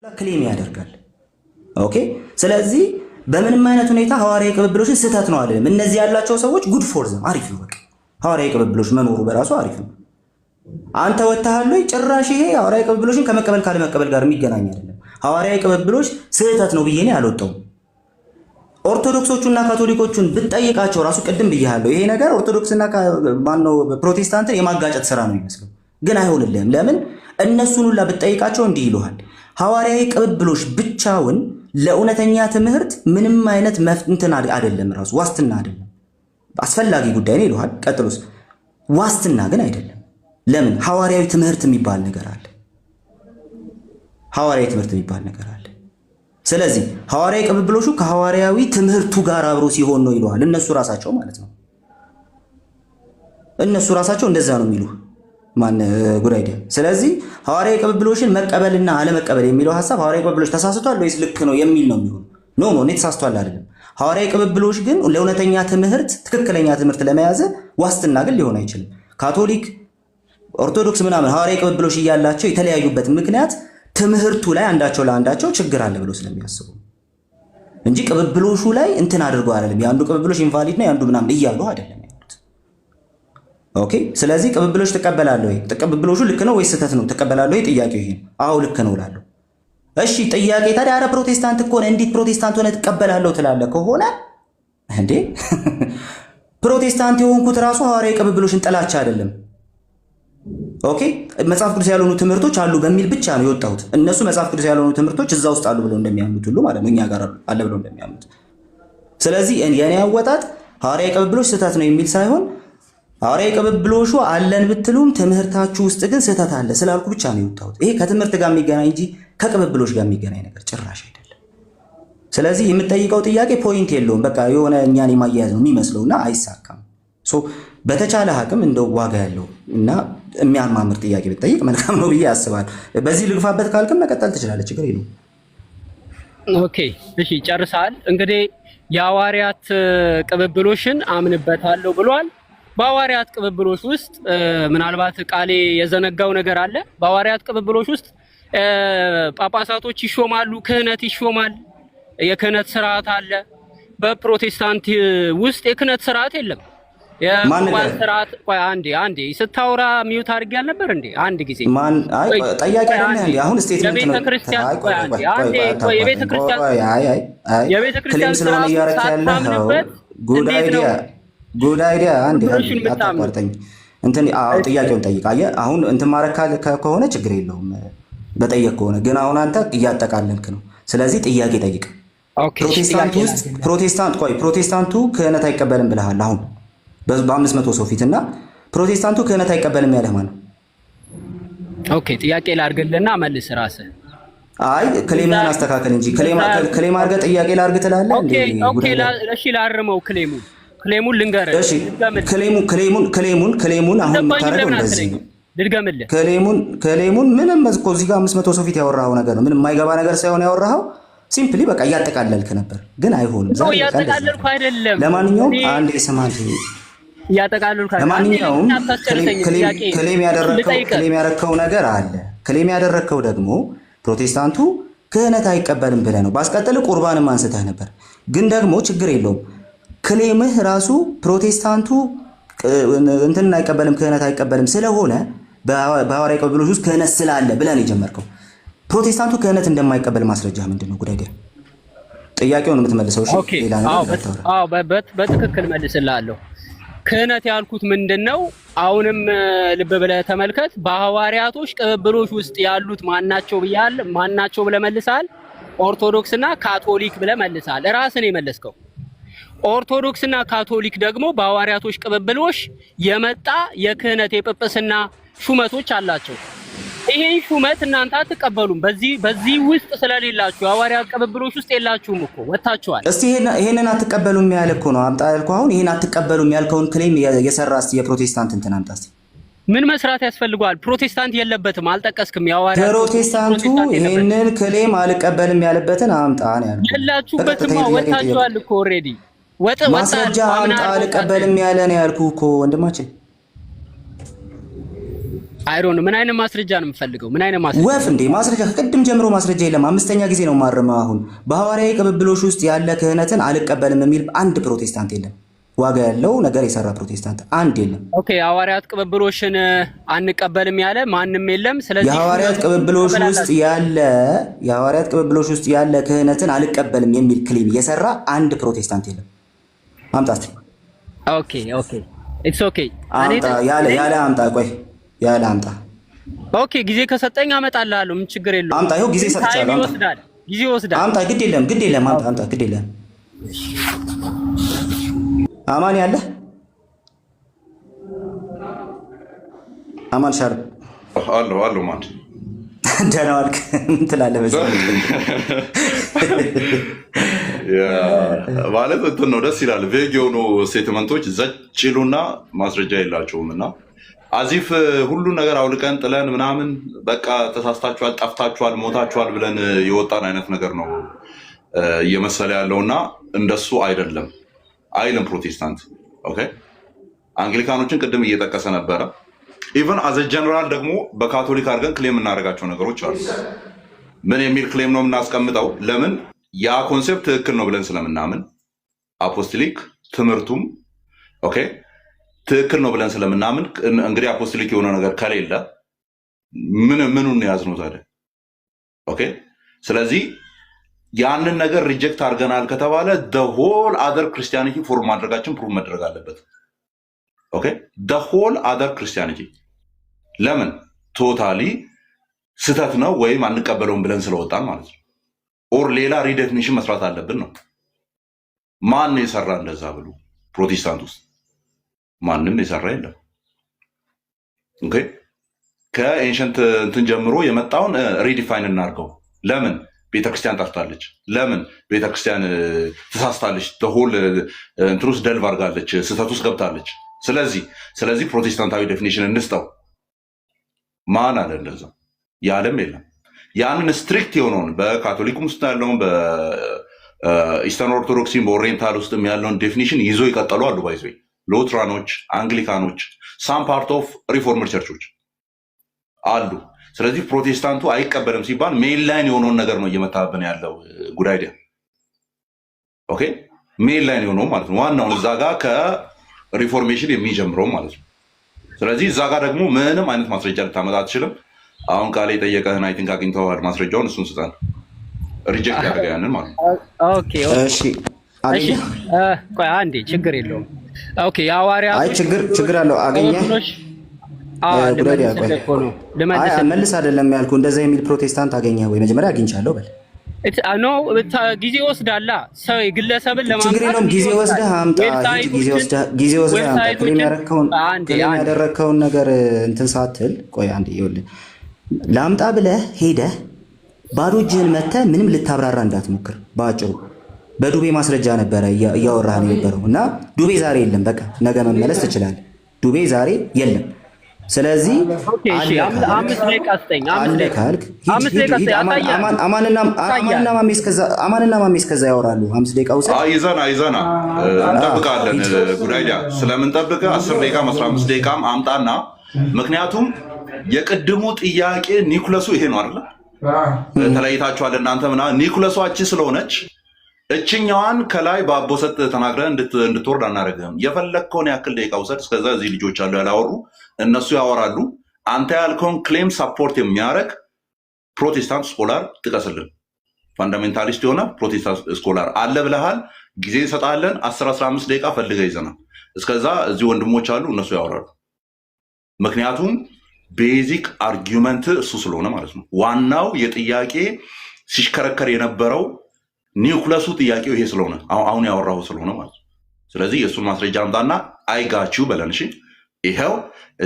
ክሌም ያደርጋል። ኦኬ ስለዚህ በምንም አይነት ሁኔታ ሐዋርያዊ ቅብብሎችን ስህተት ነው አይደለም። እነዚህ ያላቸው ሰዎች ጉድ ፎር ዘም አሪፍ ነው። በቃ ሐዋርያዊ ቅብብሎች መኖሩ በራሱ አሪፍ ነው። አንተ ወጣሃል ወይ ጭራሽ ይሄ ሐዋርያዊ ቅብብሎችን ከመቀበል ካለመቀበል ጋር የሚገናኝ አይደለም። ሐዋርያዊ ቅብብሎች ስህተት ነው ብዬ ነው አልወጣሁም። ኦርቶዶክሶቹና ካቶሊኮቹን ብትጠይቃቸው ራሱ ቅድም ብያለሁ፣ ይሄ ነገር ኦርቶዶክስና ማነው ፕሮቴስታንትን የማጋጨት ስራ ነው የሚመስለው፣ ግን አይሆንልህም። ለምን እነሱን ሁላ ብትጠይቃቸው እንዲህ ይሉሃል፣ ሐዋርያዊ ቅብብሎች ብቻውን ለእውነተኛ ትምህርት ምንም አይነት እንትን አይደለም፣ ራሱ ዋስትና አይደለም። አስፈላጊ ጉዳይ ነው ይሉሃል። ቀጥሎስ ዋስትና ግን አይደለም። ለምን ሐዋርያዊ ትምህርት የሚባል ነገር አለ። ሐዋርያዊ ትምህርት የሚባል ነገር አለ። ስለዚህ ሐዋርያዊ ቅብብሎቹ ከሐዋርያዊ ትምህርቱ ጋር አብሮ ሲሆን ነው ይለዋል። እነሱ ራሳቸው ማለት ነው። እነሱ ራሳቸው እንደዛ ነው የሚሉ ማን ጉዳይ። ስለዚህ ሐዋርያዊ ቅብብሎችን መቀበልና አለመቀበል የሚለው ሐሳብ ሐዋርያዊ ቅብብሎች ተሳስቷል ወይስ ልክ ነው የሚል ነው የሚሆነው። ኖ እኔ ተሳስቷል አይደለም። ሐዋርያዊ ቅብብሎች ግን ለእውነተኛ ትምህርት ትክክለኛ ትምህርት ለመያዝ ዋስትና ግን ሊሆን አይችልም። ካቶሊክ፣ ኦርቶዶክስ ምናምን ሐዋርያዊ ቅብብሎች እያላቸው የተለያዩበት ምክንያት ትምህርቱ ላይ አንዳቸው ለአንዳቸው ችግር አለ ብሎ ስለሚያስቡ እንጂ ቅብብሎሹ ላይ እንትን አድርገው አይደለም። የአንዱ ቅብብሎሽ ኢንቫሊድ ነው የአንዱ ምናምን እያሉ አይደለም ያሉት። ኦኬ ስለዚህ ቅብብሎሽ ትቀበላለህ ወይ? ቅብብሎሹ ልክ ነው ወይ ስህተት ነው ትቀበላለህ ወይ? ጥያቄው ይሄ ነው። አዎ ልክ ነው እላለሁ። እሺ ጥያቄ ታዲያ አረ ፕሮቴስታንት እኮ ነው እንዴት ፕሮቴስታንት ሆነ ትቀበላለህ ትላለህ ከሆነ እንዴ ፕሮቴስታንት የሆንኩት ራሱ ሐዋርያዊ ቅብብሎሽን ጥላቻ አይደለም። ኦኬ መጽሐፍ ቅዱስ ያልሆኑ ትምህርቶች አሉ በሚል ብቻ ነው የወጣሁት። እነሱ መጽሐፍ ቅዱስ ያልሆኑ ትምህርቶች እዛ ውስጥ አሉ ብለው እንደሚያምኑት ሁሉ ማለት ነው እኛ ጋር አለ ብለው እንደሚያምኑት። ስለዚህ የኔ አወጣጥ ሐዋርያዊ ቅብብሎሽ ስህተት ነው የሚል ሳይሆን ሐዋርያዊ ቅብብሎሹ አለን ብትሉም ትምህርታችሁ ውስጥ ግን ስህተት አለ ስላልኩ ብቻ ነው የወጣሁት። ይሄ ከትምህርት ጋር የሚገናኝ እንጂ ከቅብብሎሽ ጋር የሚገናኝ ነገር ጭራሽ አይደለም። ስለዚህ የምትጠይቀው ጥያቄ ፖይንት የለውም። በቃ የሆነ እኛን የማያያዝ ነው የሚመስለውና አይሳካም። በተቻለ አቅም እንደው ዋጋ ያለው እና የሚያማምር ጥያቄ ብትጠይቅ መልካም ነው ብዬ አስባለሁ። በዚህ ልግፋበት ካልክም መቀጠል ትችላለህ፣ ችግር የለውም። ኦኬ እሺ ጨርሰሃል። እንግዲህ የሐዋርያት ቅብብሎሽን አምንበታለሁ ብሏል። በሐዋርያት ቅብብሎሽ ውስጥ ምናልባት ቃሌ የዘነጋው ነገር አለ። በሐዋርያት ቅብብሎሽ ውስጥ ጳጳሳቶች ይሾማሉ፣ ክህነት ይሾማል፣ የክህነት ስርዓት አለ። በፕሮቴስታንት ውስጥ የክህነት ስርዓት የለም። የማን ስርዓት? ቆይ አንዴ ስታወራ ሚውት አድርጌ አልነበር እንዴ? አንድ ጊዜ ማን ጠያቂ አይደለም እንዴ? አሁን ስቴትመንት ነው የቤተክርስቲያን የቤተክርስቲያን ስለሆነ እያረክ ያለው ጉድ አይዲያ አንዴ አታቋርጠኝ። እንትን ጥያቄውን ጠይቅ። አየህ አሁን እንትን ማረክ ከሆነ ችግር የለውም በጠየቅ ከሆነ ግን አሁን አንተ እያጠቃለልክ ነው። ስለዚህ ጥያቄ ጠይቅ። ፕሮቴስታንት ውስጥ ፕሮቴስታንቱ ክህነት አይቀበልም ብለሃል አሁን በ500 ሰው ፊትና ፕሮቴስታንቱ ክህነት አይቀበልም ያለህ ማን ነው? ኦኬ ጥያቄ ላድርግልና መልስ ራስህ። አይ ክሌምህን አስተካከል እንጂ ክሌም አድርገህ ጥያቄ ላድርግ ትላለህ እንዴ? ኦኬ እሺ ላርመው። ክሌሙን ልንገርህ። እሺ ክሌሙን አሁን የምታደርገው እንደዚህ ነው። ልድገምልህ። ክሌሙን ምንም እኮ እዚህ ጋር 500 ሰው ፊት ያወራኸው ነገር ነው። ምንም የማይገባ ነገር ሳይሆን ያወራኸው ሲምፕሊ በቃ እያጠቃለልክ ነበር፣ ግን አይሆንም። ዛሬ እያጠቃለልኩ አይደለም። ለማንኛውም አንድ የሰማንት ለማንኛውም ክሌም ያደረከው ነገር አለ። ክሌም ያደረከው ደግሞ ፕሮቴስታንቱ ክህነት አይቀበልም ብለህ ነው። ባስቀጥል ቁርባንም አንስተህ ነበር፣ ግን ደግሞ ችግር የለውም። ክሌምህ ራሱ ፕሮቴስታንቱ እንትን አይቀበልም ክህነት አይቀበልም ስለሆነ በሐዋርያዊ ቅብብሎች ውስጥ ክህነት ስላለ ብለህ ነው የጀመርከው። ፕሮቴስታንቱ ክህነት እንደማይቀበል ማስረጃ ምንድን ነው? ጉዳይ ጥያቄውን የምትመልሰው እሺ? ሌላ ነገር በትክክል መልስልሃለሁ። ክህነት ያልኩት ምንድነው? አሁንም ልብ ብለህ ተመልከት። በሐዋርያቶች ቅብብሎች ውስጥ ያሉት ማናቸው ብለህ መልሰሃል። ኦርቶዶክስና ካቶሊክ ብለህ መልሰሃል። ራስን የመለስከው ኦርቶዶክስና ካቶሊክ ደግሞ በሐዋርያቶች ቅብብሎች የመጣ የክህነት የጵጵስና ሹመቶች አላቸው። ይሄን ሹመት እናንተ አትቀበሉም። በዚህ ውስጥ ስለሌላችሁ የሐዋርያት ቅብብሎች ውስጥ የላችሁም እኮ ወጣችኋል። እስቲ ይሄንን አትቀበሉም ያለ እኮ ነው አምጣ ያልኩህ። አሁን ይሄን አትቀበሉም ያልከውን ክሌም የሰራ እስቲ የፕሮቴስታንት እንትን አምጣ እስቲ። ምን መስራት ያስፈልገዋል? ፕሮቴስታንት የለበትም። አልጠቀስክም። የሐዋርያት ፕሮቴስታንቱ ይሄንን ክሌም አልቀበልም ያለበትን አምጣ ነው ያልኩህ። የላችሁበትማ ወጣችኋል እኮ ኦሬዲ ማስረጃ አምጣ። አልቀበልም ያለ ነው ያልኩህ እኮ ወንድማችን። አይሮን ምን አይነት ማስረጃ ነው የምፈልገው? ምን አይነት ማስረጃ? ወፍ እንዴ ማስረጃ ከቅድም ጀምሮ ማስረጃ የለም። አምስተኛ ጊዜ ነው ማረመው። አሁን በሐዋርያዊ ቅብብሎሽ ውስጥ ያለ ክህነትን አልቀበልም የሚል አንድ ፕሮቴስታንት የለም። ዋጋ ያለው ነገር የሰራ ፕሮቴስታንት አንድ የለም። ኦኬ የሐዋርያት ቅብብሎሽን አንቀበልም ያለ ማንም የለም። ስለዚህ የሐዋርያት ቅብብሎሽ ውስጥ ያለ ክህነትን አልቀበልም የሚል ክሌም የሰራ አንድ ፕሮቴስታንት የለም። አምጣት። ኦኬ ኢትስ ኦኬ ያለ አምጣ። ቆይ ያለ አምጣ። ኦኬ ጊዜ ከሰጠኝ አመጣልሃለሁ። ምን ችግር የለውም። አምጣ። ይኸው ጊዜ ሰጥቻለሁ። ጊዜ ይወስዳል። አምጣ። ግድ የለም። አምጣ። ግድ የለም። አማን ያለ አማን ሻርፕ አሎ ማን ደህና ዋልክ? ምን ትላለህ? ማለት እንትን ነው፣ ደስ ይላል። ቬግ የሆኑ ስቴትመንቶች ዘጭሉና ማስረጃ የላቸውም እና አዚፍ ሁሉ ነገር አውልቀን ጥለን ምናምን በቃ ተሳስታችኋል፣ ጠፍታችኋል፣ ሞታችኋል ብለን የወጣን አይነት ነገር ነው እየመሰለ ያለውና እንደሱ አይደለም አይልም ፕሮቴስታንት። ኦኬ አንግሊካኖችን ቅድም እየጠቀሰ ነበረ። ኢቨን አዘ ጀነራል ደግሞ በካቶሊክ አድርገን ክሌም የምናደርጋቸው ነገሮች አሉ። ምን የሚል ክሌም ነው የምናስቀምጠው? ለምን ያ ኮንሴፕት ትክክል ነው ብለን ስለምናምን አፖስቶሊክ ትምህርቱም ኦኬ ትክክል ነው ብለን ስለምናምን እንግዲህ አፖስቶሊክ የሆነ ነገር ከሌለ ምኑን ያዝነው ታዲያ? ኦኬ ስለዚህ ያንን ነገር ሪጀክት አድርገናል ከተባለ the whole other Christianity ፎርም ማድረጋችን ፕሩቭ መደረግ አለበት። ኦኬ the whole other Christianity ለምን ቶታሊ ስተት ነው ወይም አንቀበለውም ብለን ስለወጣን ማለት ነው። ኦር ሌላ ሪዴፊኒሽን መስራት አለብን ነው። ማን የሰራ እንደዛ ብሎ ፕሮቴስታንት ውስጥ ማንም የሰራ የለም። ኦኬ ከኤንሸንት እንትን ጀምሮ የመጣውን ሪዲፋይን እናድርገው። ለምን ቤተክርስቲያን ጠፍታለች? ለምን ቤተክርስቲያን ተሳስታለች? ተሆል እንትን ውስጥ ደልቭ አድርጋለች፣ ስተት ውስጥ ገብታለች። ስለዚህ ፕሮቴስታንታዊ ዴፊኒሽን እንስጠው። ማን አለ እንደዛ? ያለም የለም። ያንን ስትሪክት የሆነውን በካቶሊኩም ውስጥ ያለውን በኢስተርን ኦርቶዶክሲም በኦሪየንታል ውስጥም ያለውን ዴፊኒሽን ይዞ ይቀጠሉ አሉ። ባይዞ ሉትራኖች፣ አንግሊካኖች፣ ሳም ፓርት ኦፍ ሪፎርምድ ቸርቾች አሉ። ስለዚህ ፕሮቴስታንቱ አይቀበልም ሲባል ሜን ላይን የሆነውን ነገር ነው እየመታብን ያለው ጉዳይ ደ ኦኬ ሜን ላይን የሆነው ማለት ነው። ዋናውን እዛ ጋር ከሪፎርሜሽን የሚጀምረው ማለት ነው። ስለዚህ እዛ ጋር ደግሞ ምንም አይነት ማስረጃ ልታመጣ አትችልም። አሁን ቃል የጠየቀህን አይ ቲንክ አግኝተዋል ማስረጃውን፣ እሱን ስጠን። ሪጀክት ያደርገ ያንን ማለት ነው። ኦኬ ቆይ አንዴ ችግር የለውም። ኦኬ የሐዋርያት አይ ችግር አለው አገኘ መልስ አይደለም ያልኩ። እንደዛ የሚል ፕሮቴስታንት አገኘ ወይ? መጀመሪያ አግኝቻለሁ በል። ኖ ጊዜ ወስዳላ ሰው ግለሰብን ለማምጣት ችግር የለውም። ጊዜ ወስደህ አምጣ። ጊዜ ወስደህ አምጣ። ክሌም ያደረግከውን ነገር እንትን ሳትል ቆይ አንዴ ይኸውልህ፣ ላምጣ ብለህ ሄደህ ባዶ እጅህን መተህ ምንም ልታብራራ እንዳትሞክር። በአጭሩ በዱቤ ማስረጃ ነበረ እያወራህ የነበረው እና ዱቤ ዛሬ የለም። በቃ ነገ መመለስ ትችላለህ። ዱቤ ዛሬ የለም። ስለዚህ አማንና ማሜ እስከዛ ያወራሉ። 5 ደቂቃ ውስጥ አይዘና እንጠብቃለን። ጉዳይ ስለምንጠብቅ 10 ደቂቃ 15 ደቂቃም አምጣና፣ ምክንያቱም የቅድሙ ጥያቄ ኒኩለሱ ይሄ ነው አይደል? ተለይታችኋል እናንተ ምናምን ኒኩለሷች ስለሆነች እችኛዋን ከላይ በአቦሰጥ ተናግረን እንድትወርድ አናደርግም። የፈለግከውን ያክል ደቂቃ ውሰድ። እስከዛ እዚህ ልጆች አሉ ያላወሩ፣ እነሱ ያወራሉ። አንተ ያልከውን ክሌም ሳፖርት የሚያደርግ ፕሮቴስታንት ስኮላር ጥቀስልን። ፋንዳሜንታሊስት የሆነ ፕሮቴስታንት ስኮላር አለ ብለሃል። ጊዜ እንሰጣለን። 10-15 ደቂቃ ፈልገ ይዘናል። እስከዛ እዚህ ወንድሞች አሉ፣ እነሱ ያወራሉ። ምክንያቱም ቤዚክ አርጊመንት እሱ ስለሆነ ማለት ነው። ዋናው የጥያቄ ሲሽከረከር የነበረው ኒውክለሱ ጥያቄው ይሄ ስለሆነ አሁን ያወራው ስለሆነ ማለት ነው። ስለዚህ የእሱን ማስረጃ አምጣና አይጋችሁ በለን። እሺ ይሄው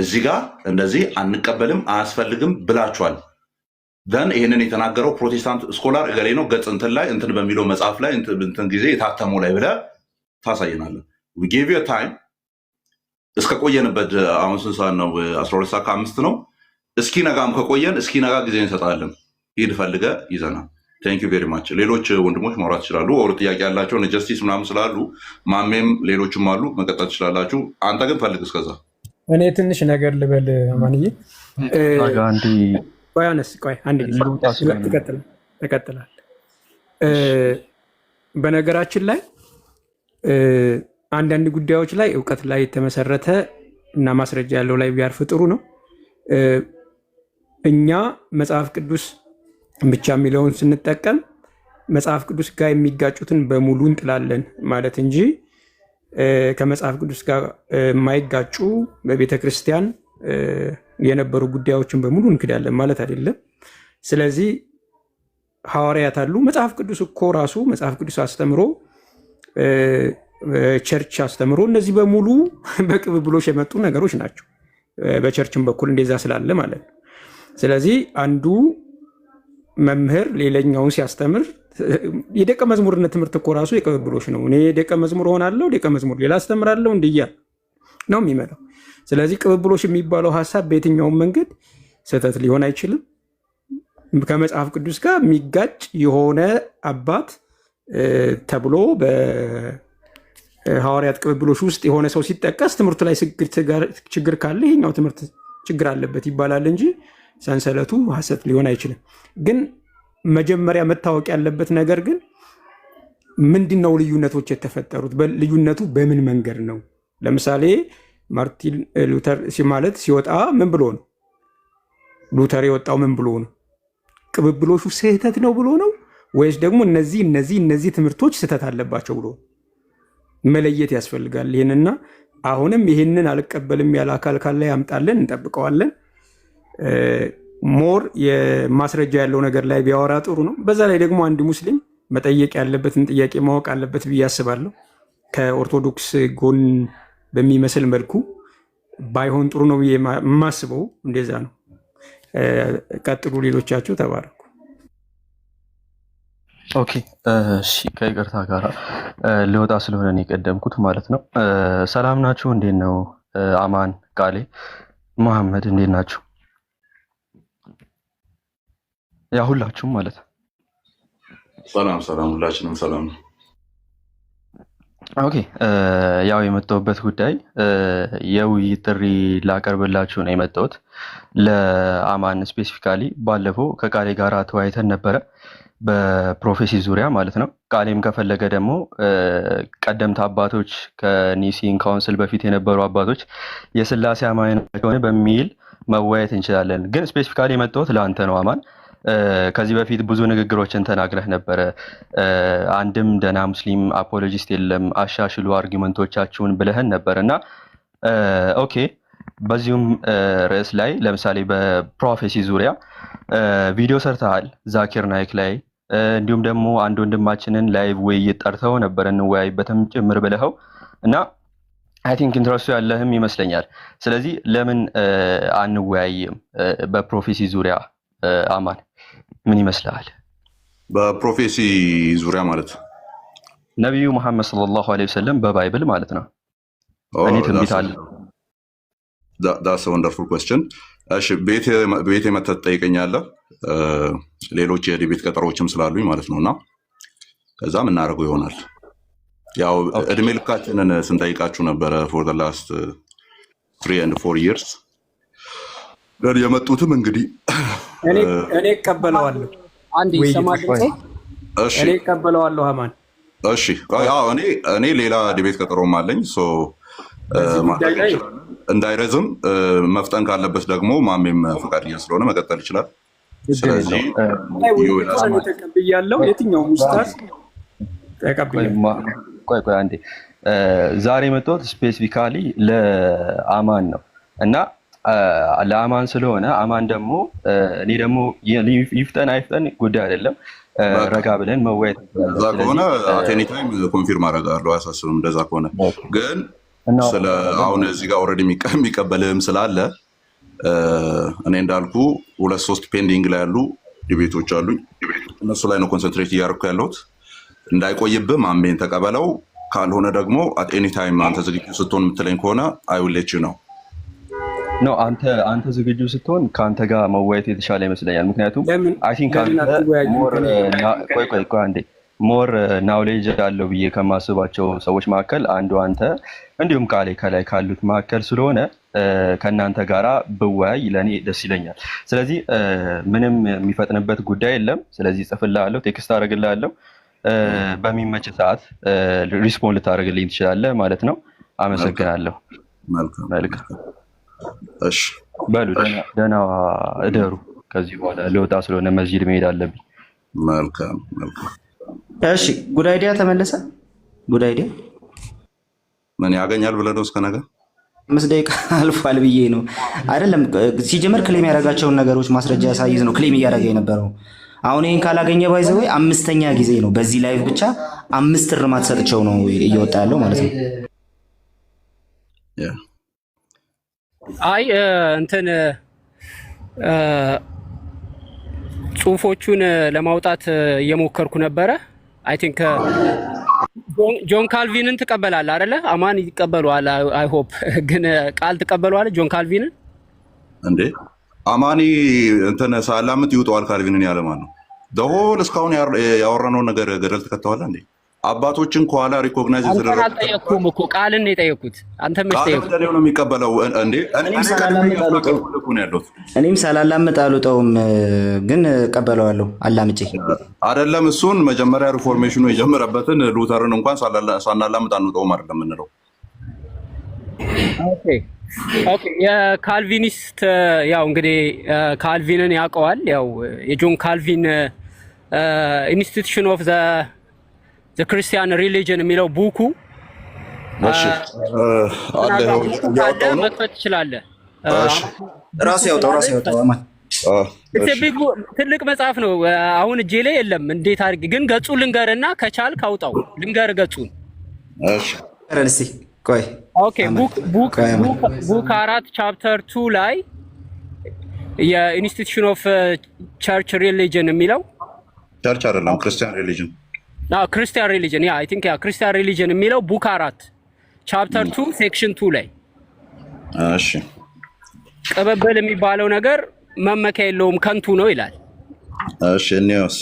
እዚህ ጋር እንደዚህ አንቀበልም አያስፈልግም ብላችኋል። ደን ይሄንን የተናገረው ፕሮቴስታንት ስኮላር እገሌ ነው፣ ገጽ እንትን ላይ እንትን በሚለው መጽሐፍ ላይ እንትን ጊዜ የታተመው ላይ ብለህ ታሳየናለን። ዊ ጊቭ ዩ ታይም እስከ ቆየንበት አሁን ስንት ሰዓት ነው? 12 ሰዓት ከ5 ነው። እስኪ ነጋም ከቆየን እስኪ ነጋ ጊዜ እንሰጣለን። ሂድ ፈልገህ ይዘናል። ቴንክ ዩ ቬሪ ማች። ሌሎች ወንድሞች ማውራት ይችላሉ። ወር ጥያቄ ያላቸው ጀስቲስ ምናምን ስላሉ ማሜም ሌሎችም አሉ፣ መቀጠል ትችላላችሁ። አንተ ግን ፈልግ እስከዛ እኔ ትንሽ ነገር ልበል ማንዬ። ቆይ አነስ ቆይ አንድ ጊዜ ትቀጥላለህ። በነገራችን ላይ አንዳንድ ጉዳዮች ላይ እውቀት ላይ የተመሰረተ እና ማስረጃ ያለው ላይ ቢያርፍ ጥሩ ነው። እኛ መጽሐፍ ቅዱስ ብቻ የሚለውን ስንጠቀም መጽሐፍ ቅዱስ ጋር የሚጋጩትን በሙሉ እንጥላለን ማለት እንጂ ከመጽሐፍ ቅዱስ ጋር የማይጋጩ በቤተ ክርስቲያን የነበሩ ጉዳዮችን በሙሉ እንክዳለን ማለት አይደለም። ስለዚህ ሐዋርያት አሉ። መጽሐፍ ቅዱስ እኮ ራሱ መጽሐፍ ቅዱስ አስተምሮ ቸርች አስተምሮ እነዚህ በሙሉ በቅብብሎሽ የመጡ ነገሮች ናቸው። በቸርችም በኩል እንደዛ ስላለ ማለት ነው። ስለዚህ አንዱ መምህር ሌላኛውን ሲያስተምር የደቀ መዝሙርነት ትምህርት እኮ ራሱ የቅብብሎሽ ነው። እኔ ደቀ መዝሙር ሆናለሁ፣ ደቀ መዝሙር ሌላ አስተምራለሁ፣ እንድያ ነው የሚመጣው። ስለዚህ ቅብብሎሽ የሚባለው ሀሳብ በየትኛውም መንገድ ስህተት ሊሆን አይችልም። ከመጽሐፍ ቅዱስ ጋር የሚጋጭ የሆነ አባት ተብሎ በሐዋርያት ቅብብሎሽ ውስጥ የሆነ ሰው ሲጠቀስ ትምህርቱ ላይ ችግር ካለ ይሄኛው ትምህርት ችግር አለበት ይባላል እንጂ ሰንሰለቱ ሐሰት ሊሆን አይችልም። ግን መጀመሪያ መታወቅ ያለበት ነገር ግን ምንድነው ልዩነቶች የተፈጠሩት? ልዩነቱ በምን መንገድ ነው? ለምሳሌ ማርቲን ሉተር ማለት ሲወጣ ምን ብሎ ነው? ሉተር የወጣው ምን ብሎ ነው? ቅብብሎሹ ስህተት ነው ብሎ ነው ወይስ ደግሞ እነዚህ ትምህርቶች ስህተት አለባቸው ብሎ መለየት ያስፈልጋል። ይህንና አሁንም ይህንን አልቀበልም ያለ አካል ካለ ያምጣለን፣ እንጠብቀዋለን። ሞር የማስረጃ ያለው ነገር ላይ ቢያወራ ጥሩ ነው። በዛ ላይ ደግሞ አንድ ሙስሊም መጠየቅ ያለበትን ጥያቄ ማወቅ አለበት ብዬ አስባለሁ። ከኦርቶዶክስ ጎን በሚመስል መልኩ ባይሆን ጥሩ ነው ብዬ የማስበው እንደዛ ነው። ቀጥሉ፣ ሌሎቻችሁ ተባረኩ። ኦኬ እሺ፣ ከይቅርታ ጋር ልወጣ ስለሆነ ነው የቀደምኩት ማለት ነው። ሰላም ናችሁ? እንዴት ነው? አማን፣ ቃሌ፣ መሐመድ እንዴት ናችሁ? ያ ሁላችሁም ማለት ነው። ሰላም ሰላም፣ ሁላችንም ሰላም ነው። ኦኬ ያው የመጣሁበት ጉዳይ የውይይት ጥሪ ላቀርብላችሁ ነው የመጣሁት ለአማን ስፔሲፊካሊ። ባለፈው ከቃሌ ጋር ተወያይተን ነበረ በፕሮፌሲ ዙሪያ ማለት ነው። ቃሌም ከፈለገ ደግሞ ቀደምት አባቶች ከኒሲን ካውንስል በፊት የነበሩ አባቶች የስላሴ አማኝ ናቸው በሚል መወያየት እንችላለን። ግን ስፔሲፊካሊ የመጣሁት ለአንተ ነው አማን። ከዚህ በፊት ብዙ ንግግሮችን ተናግረህ ነበረ። አንድም ደህና ሙስሊም አፖሎጂስት የለም፣ አሻሽሉ አርጊመንቶቻችሁን ብለህን ነበር እና ኦኬ በዚሁም ርዕስ ላይ ለምሳሌ በፕሮፌሲ ዙሪያ ቪዲዮ ሰርተሃል ዛኪር ናይክ ላይ፣ እንዲሁም ደግሞ አንድ ወንድማችንን ላይቭ ውይይት ጠርተው ነበር እንወያይበትም ጭምር ብለኸው እና አይ ቲንክ ኢንትረስቱ ያለህም ይመስለኛል። ስለዚህ ለምን አንወያይም በፕሮፌሲ ዙሪያ? አማን ምን ይመስላል? በፕሮፌሲ ዙሪያ ማለት ነቢዩ መሐመድ ሰለላሁ ዐለይሂ ወሰለም በባይብል ማለት ነው። እኔ ትንቢት አለ። ዳስ ወንደርፉል ኩዌስችን። እሺ ቤቴ መተህ ትጠይቀኛለህ። ሌሎች የዲቤት ቀጠሮችም ስላሉኝ ማለት ነውና ከዛም እናደርገው ይሆናል። ያው እድሜ ልካችንን ስንጠይቃችሁ ነበረ ፎር ዘ ላስት 3 and 4 years የመጡትም እንግዲህ እኔ እቀበለዋለሁ። አንዴ ሰማኝ። እሺ እኔ እቀበለዋለሁ አማን። እሺ እኔ ሌላ ዲቤት ቀጠሮም አለኝ። ሶ እንዳይረዝም መፍጠን ካለበት ደግሞ ማሜም ፈቃደኛ ስለሆነ መቀጠል ይችላል። ስለዚህ ተቀብያለሁ። የትኛውም ኡስታዝ ተቀብያለሁ። ቆይ አንዴ ዛሬ የመጣሁት ስፔሲፊካሊ ለአማን ነው እና ለአማን ስለሆነ አማን ደግሞ እኔ ደግሞ ይፍጠን አይፍጠን ጉዳይ አይደለም፣ ረጋ ብለን መወያየት እዛ ከሆነ አቴኒ ታይም ኮንፊርም አደርጋለሁ። አያሳስብም። እንደዛ ከሆነ ግን ስለ አሁን እዚህ ጋር ኦልሬዲ የሚቀበልህም ስላለ እኔ እንዳልኩ 2-3 ፔንዲንግ ላይ ያሉ ዲቤቶች አሉኝ። እነሱ ላይ ነው ኮንሰንትሬት እያደረኩ ያለሁት። እንዳይቆይብህ ማሜን ተቀበለው። ካልሆነ ደግሞ አት ኤኒ ታይም አንተ ዝግጁ ስትሆን የምትለኝ ከሆነ አይ ዊል ሌት ዩ ነው። ኖ አንተ ዝግጁ ስትሆን ከአንተ ጋር መወያየት የተሻለ ይመስለኛል። ምክንያቱም አይ ቲንክ አንተ ሞር ቆይ አንዴ ሞር ናውሌጅ አለው ብዬ ከማስባቸው ሰዎች መካከል አንዱ አንተ እንዲሁም ቃሌ ከላይ ካሉት መካከል ስለሆነ ከእናንተ ጋራ ብወያይ ለእኔ ደስ ይለኛል። ስለዚህ ምንም የሚፈጥንበት ጉዳይ የለም። ስለዚህ ጽፍልሃለሁ፣ ቴክስት አደርግልሃለሁ። በሚመች ሰዓት ሪስፖንድ ልታደርግልኝ ትችላለህ ማለት ነው። አመሰግናለሁ። መልካም እሺ፣ በሉ ደህና እደሩ። ከዚህ በኋላ ልወጣ ስለሆነ መስጂድ መሄድ አለብኝ። መልካም። እሺ፣ ጉድ አይዲያ ተመለሰ። ጉድ አይዲያ ምን ያገኛል ብለህ ነው? እስከ ነገር 5 ደቂቃ አልፏል ብዬ ነው አይደለም። ሲጀመር ክሌም ያደረጋቸውን ነገሮች ማስረጃ ያሳይዝ ነው ክሌም እያደረገ የነበረው። አሁን ይህን ካላገኘ ባይዘው 5ኛ ጊዜ ነው በዚህ ላይቭ ብቻ 5 እርማት ሰጥቸው ነው እየወጣ ያለው ማለት ነው። አይ እንትን ጽሁፎቹን ለማውጣት እየሞከርኩ ነበረ። አይ ቲንክ ጆን ካልቪንን ትቀበላለህ አይደለ? አማን ይቀበለዋል። አይ ሆፕ ግን ቃል ትቀበለዋለህ ጆን ካልቪንን? እንዴ አማኒ እንትን ሳላምጥ ይውጠዋል ካልቪንን ያለማን ነው? ደሆል እስካሁን ያወራነውን ነገር ገደል ተከተዋል እንዴ? አባቶችን ከኋላ ሪኮግናይዝ የተደረገ አልጠየቅኩም እኮ ቃልን ነው የጠየኩት። አንተ መስጠየቁ ነው የሚቀበለው እንዴ? እኔም ሳላላምጥ አልወጣውም ግን እቀበለዋለሁ አላምጬ አይደለም። እሱን መጀመሪያ ሪፎርሜሽኑ የጀመረበትን ሉተርን እንኳን ሳናላምጥ አንወጣውም አይደለም የምንለው። ኦኬ የካልቪኒስት ያው እንግዲህ ካልቪንን ያውቀዋል። ያው የጆን ካልቪን ኢንስቲትዩሽን ኦፍ ዘ ክርስቲያን ሪሊጅን የሚለው ቡኩ መክፈት ትችላለህ። ራሱ ያውጣው አማን ትልቅ መጽሐፍ ነው። አሁን እጄ ላይ የለም። እንዴት አድርጌ ግን ገጹ ልንገርና ከቻልክ አውጣው። ልንገር ገጹን። እሺ ረንሲ ቆይ ኦኬ ቡክ 4 ቻፕተር 2 ላይ የኢንስቲትዩሽን ኦፍ ቸርች ሪሊጅን የሚለው ቸርች አይደለም ክርስቲያን ሪሊጅን ክርስቲያን ሪሊጅን ያ አይ ቲንክ ያ ክርስቲያን ሪሊጅን የሚለው ቡክ 4 ቻፕተር 2 ሴክሽን 2 ላይ እሺ ቅብብል የሚባለው ነገር መመኪያ የለውም ከንቱ ነው ይላል። እሺ እኔስ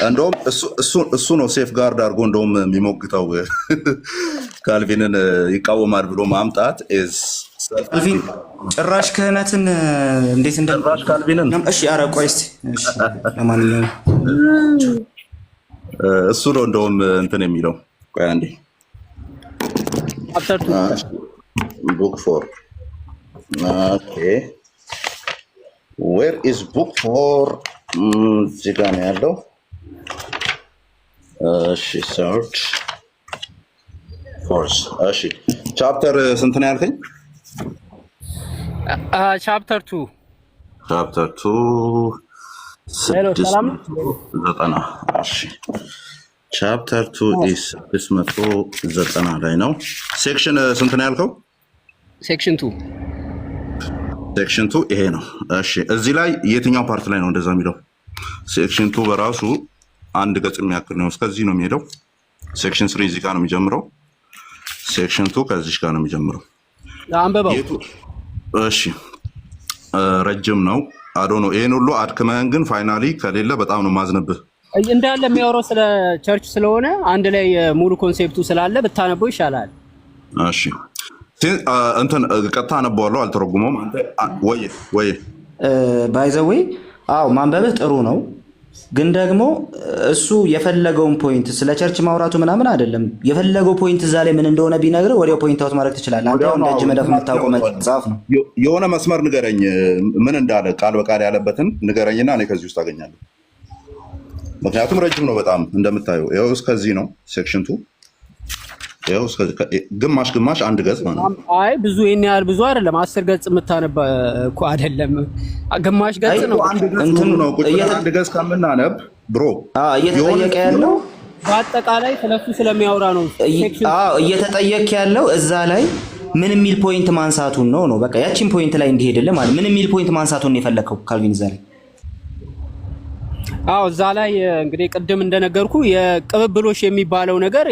እንደውም እሱ ነው ሴፍ ጋርድ አድርጎ እንደውም የሚሞግተው ካልቪንን ይቃወማል ብሎ ማምጣት ካልቪን ጭራሽ ክህነትን እንዴት እንደራሽ ካልቪንን እሺ ኧረ ቆይ እስኪ እሺ ለማንኛውም እሱ ነው እንደውም እንትን የሚለው ቆይ አንዴ ቡክ 4 ኦኬ ዌር ኢዝ ቡክ 4 እዚህ ጋር ነው ያለው። እሺ ሰርች ፎርስ እሺ ቻፕተር ስንት ነው ያልከኝ? ቻፕተር 2 ሄሎ ሰላም 90 እሺ ቻፕተር 2 ኢስ 690 ላይ ነው። ሴክሽን ስንት ነው ያልከው? ሴክሽን 2 ይሄ ነው። እሺ እዚህ ላይ የትኛው ፓርት ላይ ነው እንደዛ የሚለው? ሴክሽን 2 በራሱ አንድ ገጽ የሚያክል ነው። እስከዚህ ነው የሚሄደው። ሴክሽን 3 እዚህ ጋር ነው የሚጀምረው። ሴክሽን 2 ከዚህ ጋር ነው የሚጀምረው። አንበባው እሺ ረጅም ነው። አዶ ነው። ይሄን ሁሉ አድክመህን ግን ፋይናሊ ከሌለ በጣም ነው ማዝነብህ። እንዳለ የሚያወራው ስለ ቸርች ስለሆነ አንድ ላይ ሙሉ ኮንሴፕቱ ስላለ ብታነበው ይሻላል። እሺ እንትን ቀጥታ አነበዋለሁ፣ አልተረጉመውም። ወይ ባይ ዘ ዌይ አዎ ማንበብህ ጥሩ ነው፣ ግን ደግሞ እሱ የፈለገውን ፖይንት ስለ ቸርች ማውራቱ ምናምን አይደለም። የፈለገው ፖይንት እዛ ላይ ምን እንደሆነ ቢነግርህ ወዲያው ፖይንት አውት ማድረግ ትችላለህ። አንተ እንደ እጅ መዳፍ የምታውቀው መጽሐፍ ነው። የሆነ መስመር ንገረኝ፣ ምን እንዳለ ቃል በቃል ያለበትን ንገረኝና እኔ ከዚህ ውስጥ አገኛለሁ። ምክንያቱም ረጅም ነው በጣም እንደምታየው። ይኸው እስከዚህ ነው ሴክሽን 2 ይኸው ግማሽ አንድ ገጽ ማለት ነው። አይ ብዙ ይሄን ያህል ብዙ አይደለም። 10 ገጽ የምታነባ እኮ አይደለም፣ ግማሽ ገጽ ነው። እንትኑ ነው ቁጭ አንድ ገጽ ከምናነብ ብሮ እየተጠየቀ ያለው በአጠቃላይ ስለሱ ስለሚያወራ ነው። እየተጠየቀ ያለው እዛ ላይ ምን የሚል ፖይንት ማንሳቱን ነው። በቃ ያቺን ፖይንት ላይ እንዲሄድልህ ማለት ምን የሚል ፖይንት ማንሳቱን ነው የፈለከው ካልቪን እዛ ላይ። አዎ እዛ ላይ እንግዲህ ቅድም እንደነገርኩ የቅብብሎሽ የሚባለው ነገር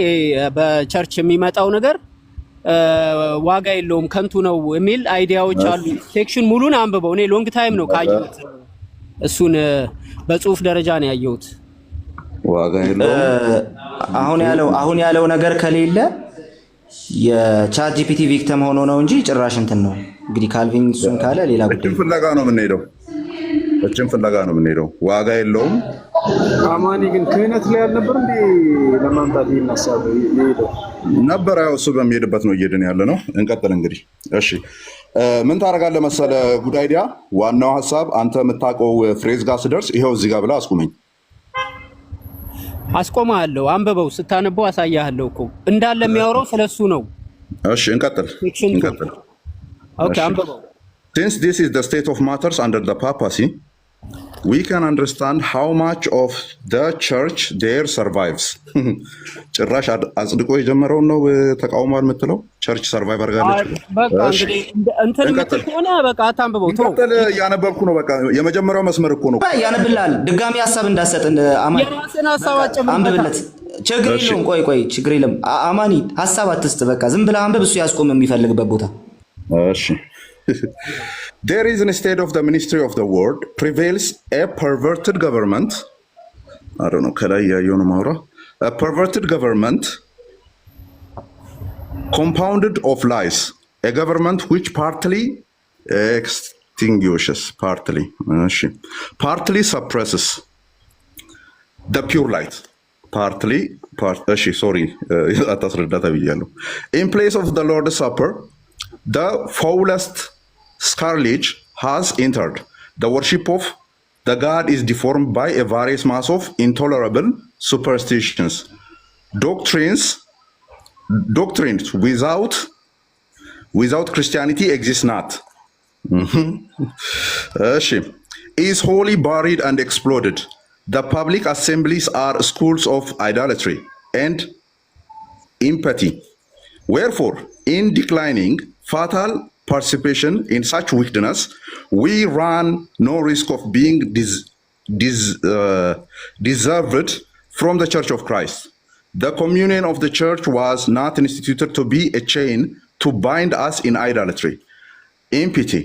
በቸርች የሚመጣው ነገር ዋጋ የለውም ከንቱ ነው የሚል አይዲያዎች አሉ። ሴክሽን ሙሉን አንብበው። እኔ ሎንግ ታይም ነው ካየሁት፣ እሱን በጽሁፍ ደረጃ ነው ያየሁት። ዋጋ የለውም። አሁን ያለው ነገር ከሌለ የቻት ጂፒቲ ቪክተም ሆኖ ነው እንጂ ጭራሽ እንትን ነው እንግዲህ ካልቪን እሱን ካለ ሌላ ጉዳይ። እችን ፍለጋ ነው የምንሄደው። ዋጋ የለውም። አማኒ ግን ክህነት ላይ አልነበር እንዴ ለማምጣት ይነሳው ይሄደው ነበር። ያው እሱ በሚሄድበት ነው እየሄድን ያለ ነው። እንቀጥል እንግዲህ። እሺ ምን ታደርጋለህ መሰለህ? ጉድ አይዲያ። ዋናው ሀሳብ አንተ የምታውቀው ፍሬዝ ጋር ስደርስ ይኸው እዚህ ጋር ብለህ አስቁመኝ። አስቆማለሁ። አንብበው፣ ስታነበው አሳያለሁ እኮ እንዳለ የሚያወራው ስለሱ ነው። እሺ እንቀጥል። ኦኬ አንብበው። Since this is the state of matters under the papacy, we can understand how much of the church there survives. ጭራሽ አጽድቆ የጀመረውን ነው ተቃውሟል የምትለው? ቸርች ሰርቫይቭ አድርጋለች። በቃ እንግዲህ እንትን የምትሆነ በቃ አታንብበው። እንቀጥል። እያነበብኩ ነው። በቃ የመጀመሪያው መስመር እኮ ነው። ያነብልሃል። ድጋሚ ሀሳብ እንዳሰጥ አማኒ የራስን ሀሳብ አንብብለት። ችግር የለውም። ቆይ ችግር የለም። አማኒ ሀሳብ አትስጥ። በቃ ዝም ብለህ አንብብ። እሱ ያስቆም የሚፈልግበት ቦታ። እሺ There is instead of the ministry of the word prevails a perverted government. I don't know, ከላይ ያየው ነው ማውራ. A perverted government compounded of lies. A government which partly extinguishes, partly suppresses the pure light. አታስረዳታ ብያለሁ. In place of the Lord's Supper, the foulest scourge has entered. The worship of the God is deformed by a various mass of intolerable superstitions. Doctrines without Christianity exist not. Is wholly buried and exploded. The public assemblies are schools of idolatry and impurity. Wherefore, in declining fatal participation in such wickedness, we run no risk of being deserved from the Church of Christ. The communion of the church was not instituted to be a chain to bind us in idolatry, impurity,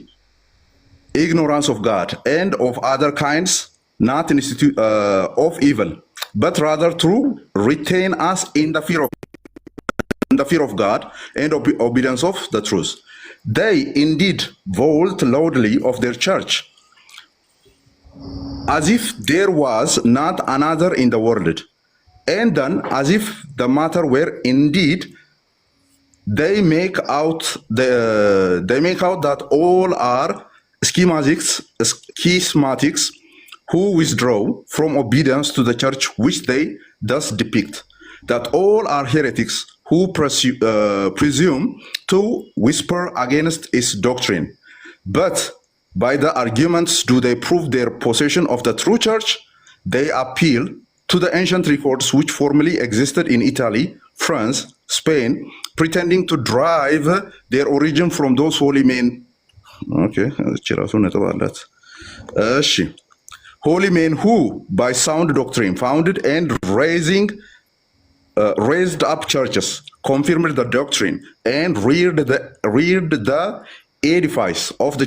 ignorance of God, and of other kinds not of evil, but rather to retain us in the fear of God and obedience of the truth. They indeed vault loudly of their church, as if there was not another in the world, and then as if the matter were indeed. They make out that all are schismatics who withdraw from obedience to the church which they thus depict. That all are heretics who presume to whisper against its doctrine. But by the arguments do they prove their possession of the true church? They appeal to the ancient records which formerly existed in Italy, France, Spain, pretending to derive their origin from those holy men. Okay, holy men who, by sound doctrine, founded and raised up churches, confirmed the doctrine, and reared the edifice of the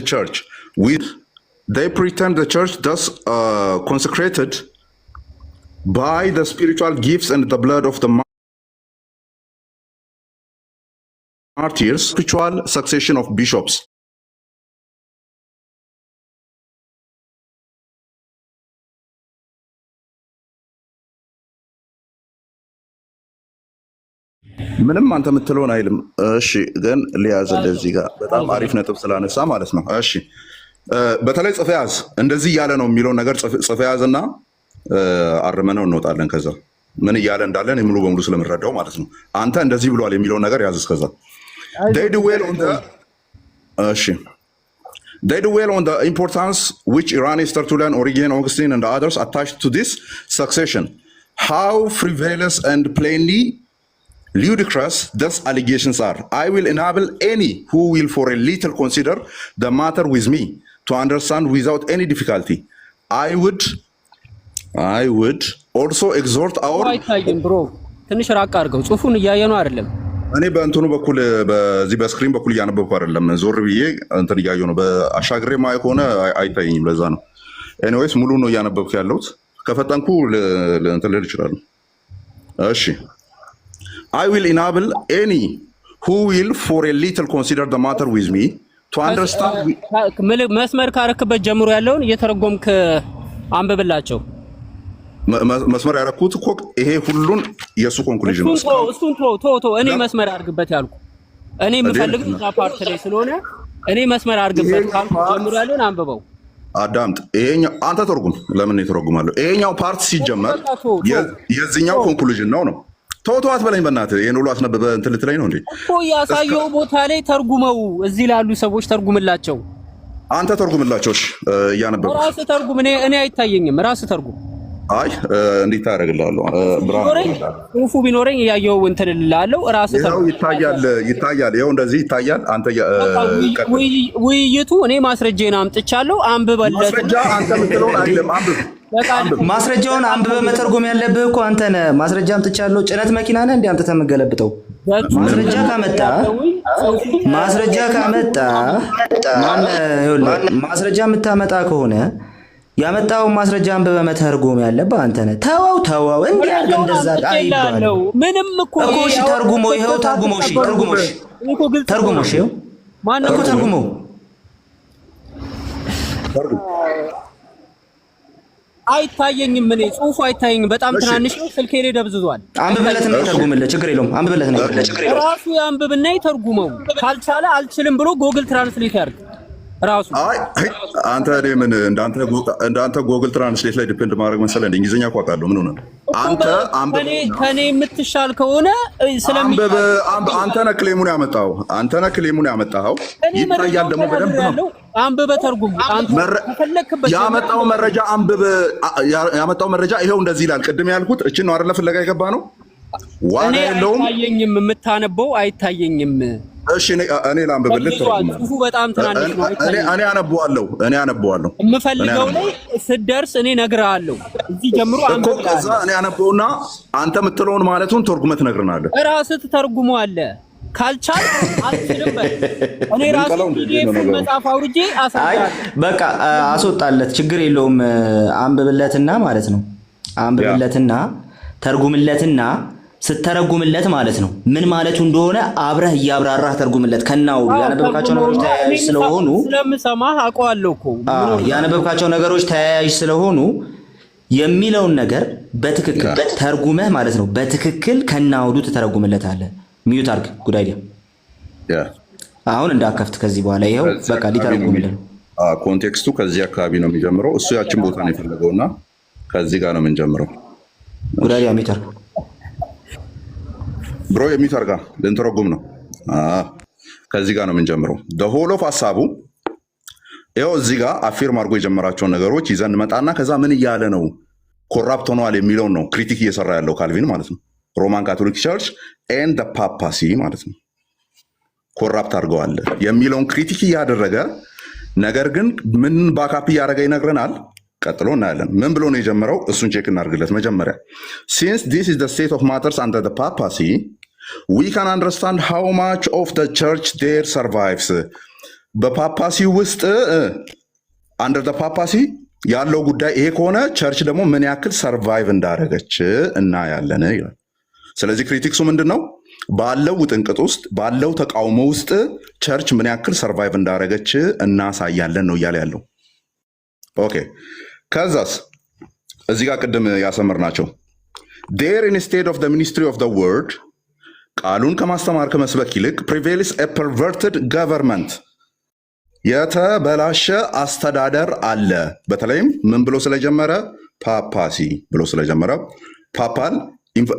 church. With they pretend the church thus consecrated by the spiritual gifts and the blood of the martyrs, spiritual succession of bishops. ምንም አንተ የምትለውን አይልም። እሺ ግን ሊያዝልህ እዚህ ጋር በጣም አሪፍ ነጥብ ስላነሳ ማለት ነው። እሺ በተለይ ጽፌ ያዝ፣ እንደዚህ እያለ ነው የሚለውን ነገር ጽፌ ያዝና አርመነው እንወጣለን። ከዛ ምን እያለ እንዳለን ሙሉ በሙሉ ስለምንረዳው ማለት ነው። አንተ እንደዚህ ብሏል የሚለውን ነገር ያዝ። እስከዛ they dwell on the importance which Irenaeus, Tertullian, Origen, Augustine, and others attached to this succession. How frivolous and plainly ludicrous thus allegations are. I will enable any who will for a little consider the matter with me to understand without any difficulty. I would also exhort our አይታይም ብሮ ትንሽ ራቅ አድርገው ጽሁፉን እያየ ነው አይደለም እኔ በእንትኑ በኩል በዚህ በስክሪን በኩል እያነበብኩ አይደለም፣ ዞር ብዬ እንትን እያየሁ ነው። በአሻግሬ ማየ ከሆነ አይታየኝም፣ ለዛ ነው። ኤኒዌይስ ሙሉ ነው እያነበብኩ ያለሁት። ከፈጠንኩ እንትን ልል እችላለሁ። እሺ I will enable any who will for a little consider the matter with me to understand መስመር ካረክበት ጀምሮ ያለውን እየተረጎምክ አንብብላቸው። መስመር ያረኩት እኮ ይሄ ሁሉን የሱ ኮንክሉዥን ነው። እሱን ቶ እኔ መስመር አድርግበት ያልኩ እኔ የምፈልገው እዛ ፓርት ላይ ስለሆነ እኔ መስመር አድርግበት ካልኩ ጀምሮ ያለውን አንብበው። አዳምጥ። ይሄኛው አንተ ተርጉም። ለምን ተረጉማለሁ? ይሄኛው ፓርት ሲጀመር የዚህኛው ኮንክሉዥን ነው። ተወቷት በለኝ በእናትህ። ይሄን ሁሉ አስነበበ እንትን ልትለኝ ነው እንዴ? እኮ ያሳየው ቦታ ላይ ተርጉመው። እዚህ ላሉ ሰዎች ተርጉምላቸው። አንተ ተርጉምላቸው። እሺ እያነበብኩ ራስህ ተርጉም። እኔ አይታየኝም። ራስህ ተርጉም። አይ እንዴት ታደርግልሃለሁ? ጽሁፉ ቢኖረኝ እያየው እንትን እልልሃለሁ። ራስህ ተርጉም። ይታያል። ይኸው እንደዚህ ይታያል። አንተ ውይይቱ እኔ ማስረጃዬን አምጥቻለሁ። አንብበለት። ማስረጃ አንተ የምትለውን አይደለም፣ አንብብ። ማስረጃውን አንብበህ መተርጎም ያለብህ እኮ አንተ ነህ። ማስረጃ አምጥቻለሁ። ጭነት መኪና ነህ እንዴ አምጥተህ የምትገለብጠው? ማስረጃ የምታመጣ ከሆነ ያመጣውን ማስረጃ አንብበህ መተርጎም ያለብህ አንተ ነህ። ተወው እንዴ እንደዛ አይባልም። ምንም እኮ እሺ ተርጉሞ ይሄው ተርጉሞ ይሄው ማነው እኮ ተርጉሞ አይታየኝም። እኔ ጽሁፉ አይታየኝም። በጣም ትናንሽ ነው። ስልኬ ላይ ደብዝዟል። አንብበለት ነው ተርጉምለት። ችግር የለውም። አንብበለት ነው ራሱ ያንብብና ይተርጉመው። ካልቻለ አልችልም ብሎ ጎግል ትራንስሌት ያርግ ራሱ። አይ አንተ ምን እንዳንተ ጎግል ትራንስሌት ላይ ዲፔንድ ማድረግ መሰለህ? እንግሊዝኛ እኮ አውቃለሁ። ምን ሆነ? አንተ አንብብ። ከኔ የምትሻል ከሆነ አንብብ። አንተ ነህ ክሌሙን ያመጣኸው። ይታያል ደግሞ በደንብ ነው። አንብበ ተርጉም። አንተ ከፈለክበት ያመጣው መረጃ አንብብ። ያመጣው መረጃ ይሄው እንደዚህ ይላል። ቅድም ያልኩት እቺ ነው አይደለ? ፍለጋ የገባ ነው። ዋጋ የለውም። አይታየኝም። የምታነበው አይታየኝም። እሺ እኔ ላንብብልህ። ጽሁፉ በጣም ትናንሽ ነው። እኔ አነበዋለሁ። የምፈልገው ላይ ስትደርስ እኔ እነግርሃለሁ። እዚህ ጀምሮ አንብብ። ከዛ እኔ አነበውና አንተ የምትለውን ማለቱን ተርጉመህ ትነግረናለህ። ራስህ ትተርጉመዋለህ። ካልቻል አልችልም በል። እኔ ራሴ ፒዲኤፍ መጽሐፍ አውርጄ አሳያለሁ። በቃ አስወጣለት። ችግር የለውም። አንብብለትና ማለት ነው። አንብብለትና ተርጉምለትና ስተረጉምለት ማለት ነው ምን ማለቱ እንደሆነ አብረህ እያብራራህ ተርጉምለት። ከናው ያነበብካቸው ነገሮች ተያያዥ ስለሆኑ ስለምሰማህ አውቀዋለሁ እኮ ያነበብካቸው ነገሮች ተያያዥ ስለሆኑ የሚለውን ነገር በትክክል ተርጉመህ ማለት ነው። በትክክል ከናውዱ ተተረጉምለታለህ። ሚዩት አድርግ። ጉድ አይዲያ። አሁን እንዳከፍት ከዚህ በኋላ ይኸው በቃ ሊተረጉምልህ ነው። ኮንቴክስቱ ከዚህ አካባቢ ነው የሚጀምረው። እሱ ያችን ቦታ ነው የፈለገውና ከዚህ ጋር ነው የምንጀምረው። ጉድ አይዲያ። ሚዩት አድርግ ብሮ። የሚዩት አድርጋ ልንተረጉም ነው። ከዚህ ጋር ነው የምንጀምረው። ሆል ኦፍ ሀሳቡ ይኸው እዚህ ጋር አፌርም አድርጎ የጀመራቸውን ነገሮች ይዘን እንመጣና ከዛ ምን እያለ ነው ኮራፕት ሆነዋል የሚለውን ነው ክሪቲክ እየሰራ ያለው ካልቪን ማለት ነው። ሮማን ካቶሊክ ቸርች ኤንድ ፓፓሲ ማለት ነው ኮራፕት አድርገዋል የሚለውን ክሪቲክ እያደረገ ነገር ግን ምን ባካፕ እያደረገ ይነግረናል። ቀጥሎ እናያለን። ምን ብሎ ነው የጀመረው? እሱን ቼክ እናድርግለት መጀመሪያ። ሲንስ ዲስ ኢዝ ዘ ስቴት ኦፍ ማተርስ አንደር ዘ ፓፓሲ ዊ ካን አንደርስታንድ ሃው ማች ኦፍ ዘ ቸርች ዴር ሰርቫይቭስ። በፓፓሲ ውስጥ አንደር ዘ ፓፓሲ ያለው ጉዳይ ይሄ ከሆነ ቸርች ደግሞ ምን ያክል ሰርቫይቭ እንዳደረገች እናያለን ይላል። ስለዚህ ክሪቲክሱ ምንድን ነው? ባለው ውጥንቅጥ ውስጥ ባለው ተቃውሞ ውስጥ ቸርች ምን ያክል ሰርቫይቭ እንዳደረገች እናሳያለን ነው እያለ ያለው። ኦኬ ከዛስ እዚህ ጋር ቅድም ያሰመርናቸው ዴር ኢንስቴድ ኦፍ ሚኒስትሪ ኦፍ ወርድ ቃሉን ከማስተማር ከመስበክ ይልቅ ፕሪቬልስ ኤ ፐርቨርትድ ገቨርንመንት የተበላሸ አስተዳደር አለ። በተለይም ምን ብሎ ስለጀመረ? ፓፓሲ ብሎ ስለጀመረ ፓፓል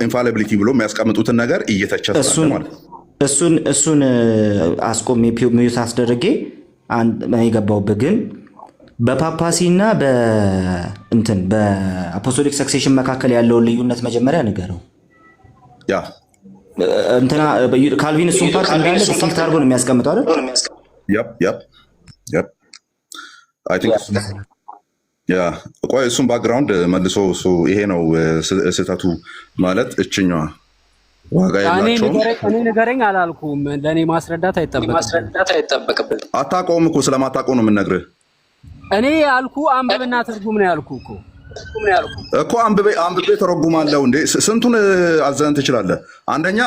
ኢንፋሊቢሊቲ ብሎ የሚያስቀምጡትን ነገር እየተቸሰ ማለት እሱን አስቆሜ ሚዩት አስደረጌ የገባውበት ግን በፓፓሲ እና በአፖስቶሊክ ሰክሴሽን መካከል ያለውን ልዩነት መጀመሪያ ንገረው። ያ እንትና ካልቪን እሱን ፓርት እንዳለ ዲስቲንክት አድርጎ ነው የሚያስቀምጠው አይደል? ቆይ እሱን ባክግራውንድ መልሶ ይሄ ነው ስህተቱ ማለት እችኛዋ ዋጋ የላቸውም። እኔ ንገረኝ አላልኩም። ለእኔ ማስረዳት አይጠበቅብህ። አታውቀውም እኮ ስለማታውቀው ነው የምንነግርህ። እኔ ያልኩ አንብብና ትርጉም ነው ያልኩ እኮ አንብቤ ተረጉማለሁ እንዴ። ስንቱን አዘን ትችላለህ? አንደኛ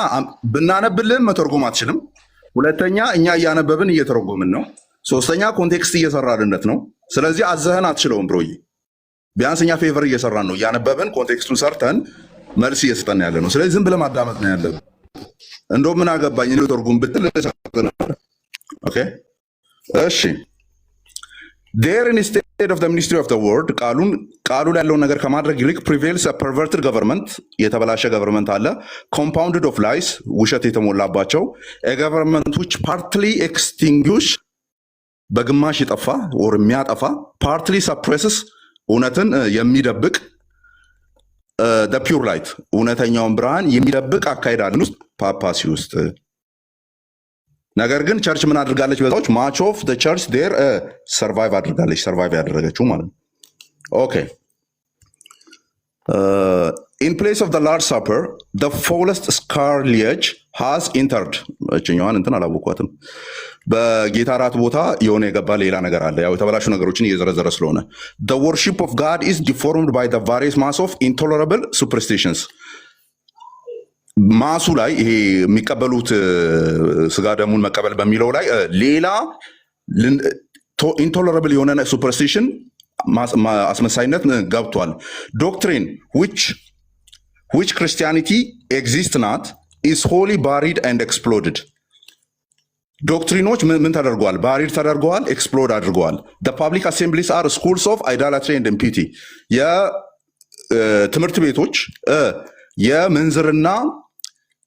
ብናነብልህም መተርጎም አትችልም። ሁለተኛ እኛ እያነበብን እየተረጎምን ነው። ሶስተኛ ኮንቴክስት እየሰራልነት ነው። ስለዚህ አዘህን አትችለውም ብሮዬ። ቢያንስ እኛ ፌቨር እየሰራን ነው፣ እያነበብን ኮንቴክስቱን ሰርተን መልስ እየሰጠን ያለ ነው። ስለዚህ ዝም ብለህ ማዳመጥ ነው ያለብህ። እንደው ምን አገባኝ እኔ ተርጉም ብትል ኦኬ እሺ። there instead of the ministry of the word ቃሉ ላይ ያለውን ነገር ከማድረግ ይልቅ prevails a perverted government የተበላሸ ገቨርንመንት አለ compounded of lies ውሸት የተሞላባቸው a government which partly extinguish በግማሽ ይጠፋ or የሚያጠፋ partly suppresses እውነትን የሚደብቅ the pure light እውነተኛውን ብርሃን የሚደብቅ አካሄድ አለ ውስጥ ፓፓሲ ውስጥ። ነገር ግን ቸርች ምን አድርጋለች? በዛዎች ማች ኦፍ the church there ሰርቫይቭ አድርጋለች። ሰርቫይቭ ያደረገችው ማለት ነው። ኦኬ in place of the Lord's Supper the foulest scourge has entered እችኛዋን እንትን አላወኳትም። በጌታ እራት ቦታ የሆነ የገባ ሌላ ነገር አለ። ያው የተበላሹ ነገሮችን እየዘረዘረ ስለሆነ the worship of God is deformed by the various mass of intolerable superstitions ማሱ ላይ ይሄ የሚቀበሉት ስጋ ደሙን መቀበል በሚለው ላይ ሌላ ኢንቶለራብል የሆነ ሱፐርስቲሽን አስመሳይነት ገብቷል። ዶክትሪን which Christianity exists not is wholly buried and exploded ዶክትሪኖች ምን ተደርገዋል? ባሪድ ተደርገዋል፣ ኤክስፕሎድ አድርገዋል። the public assemblies are schools of idolatry and impurity የትምህርት ቤቶች የምንዝርና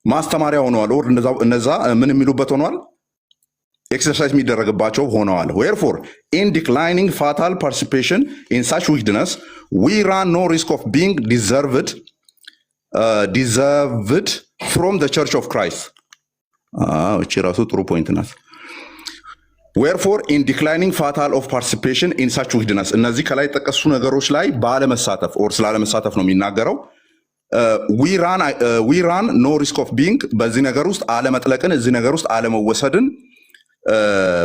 ማስተማሪያ ሆነዋል። ወር እነዛ ምን የሚሉበት ሆነዋል? ኤክሰርሳይዝ የሚደረግባቸው ሆነዋል። wherefore in declining fatal participation in such wickedness we run no risk of being deserved from the church of Christ እቺ ራሱ ጥሩ ፖይንት ናት። wherefore in declining fatal of participation in such wickedness እነዚህ ከላይ ጠቀሱ ነገሮች ላይ ባለመሳተፍ ኦር ስላለመሳተፍ ነው የሚናገረው። we run no risk of being በዚህ ነገር ውስጥ አለመጥለቅን እዚህ ነገር ውስጥ አለመወሰድን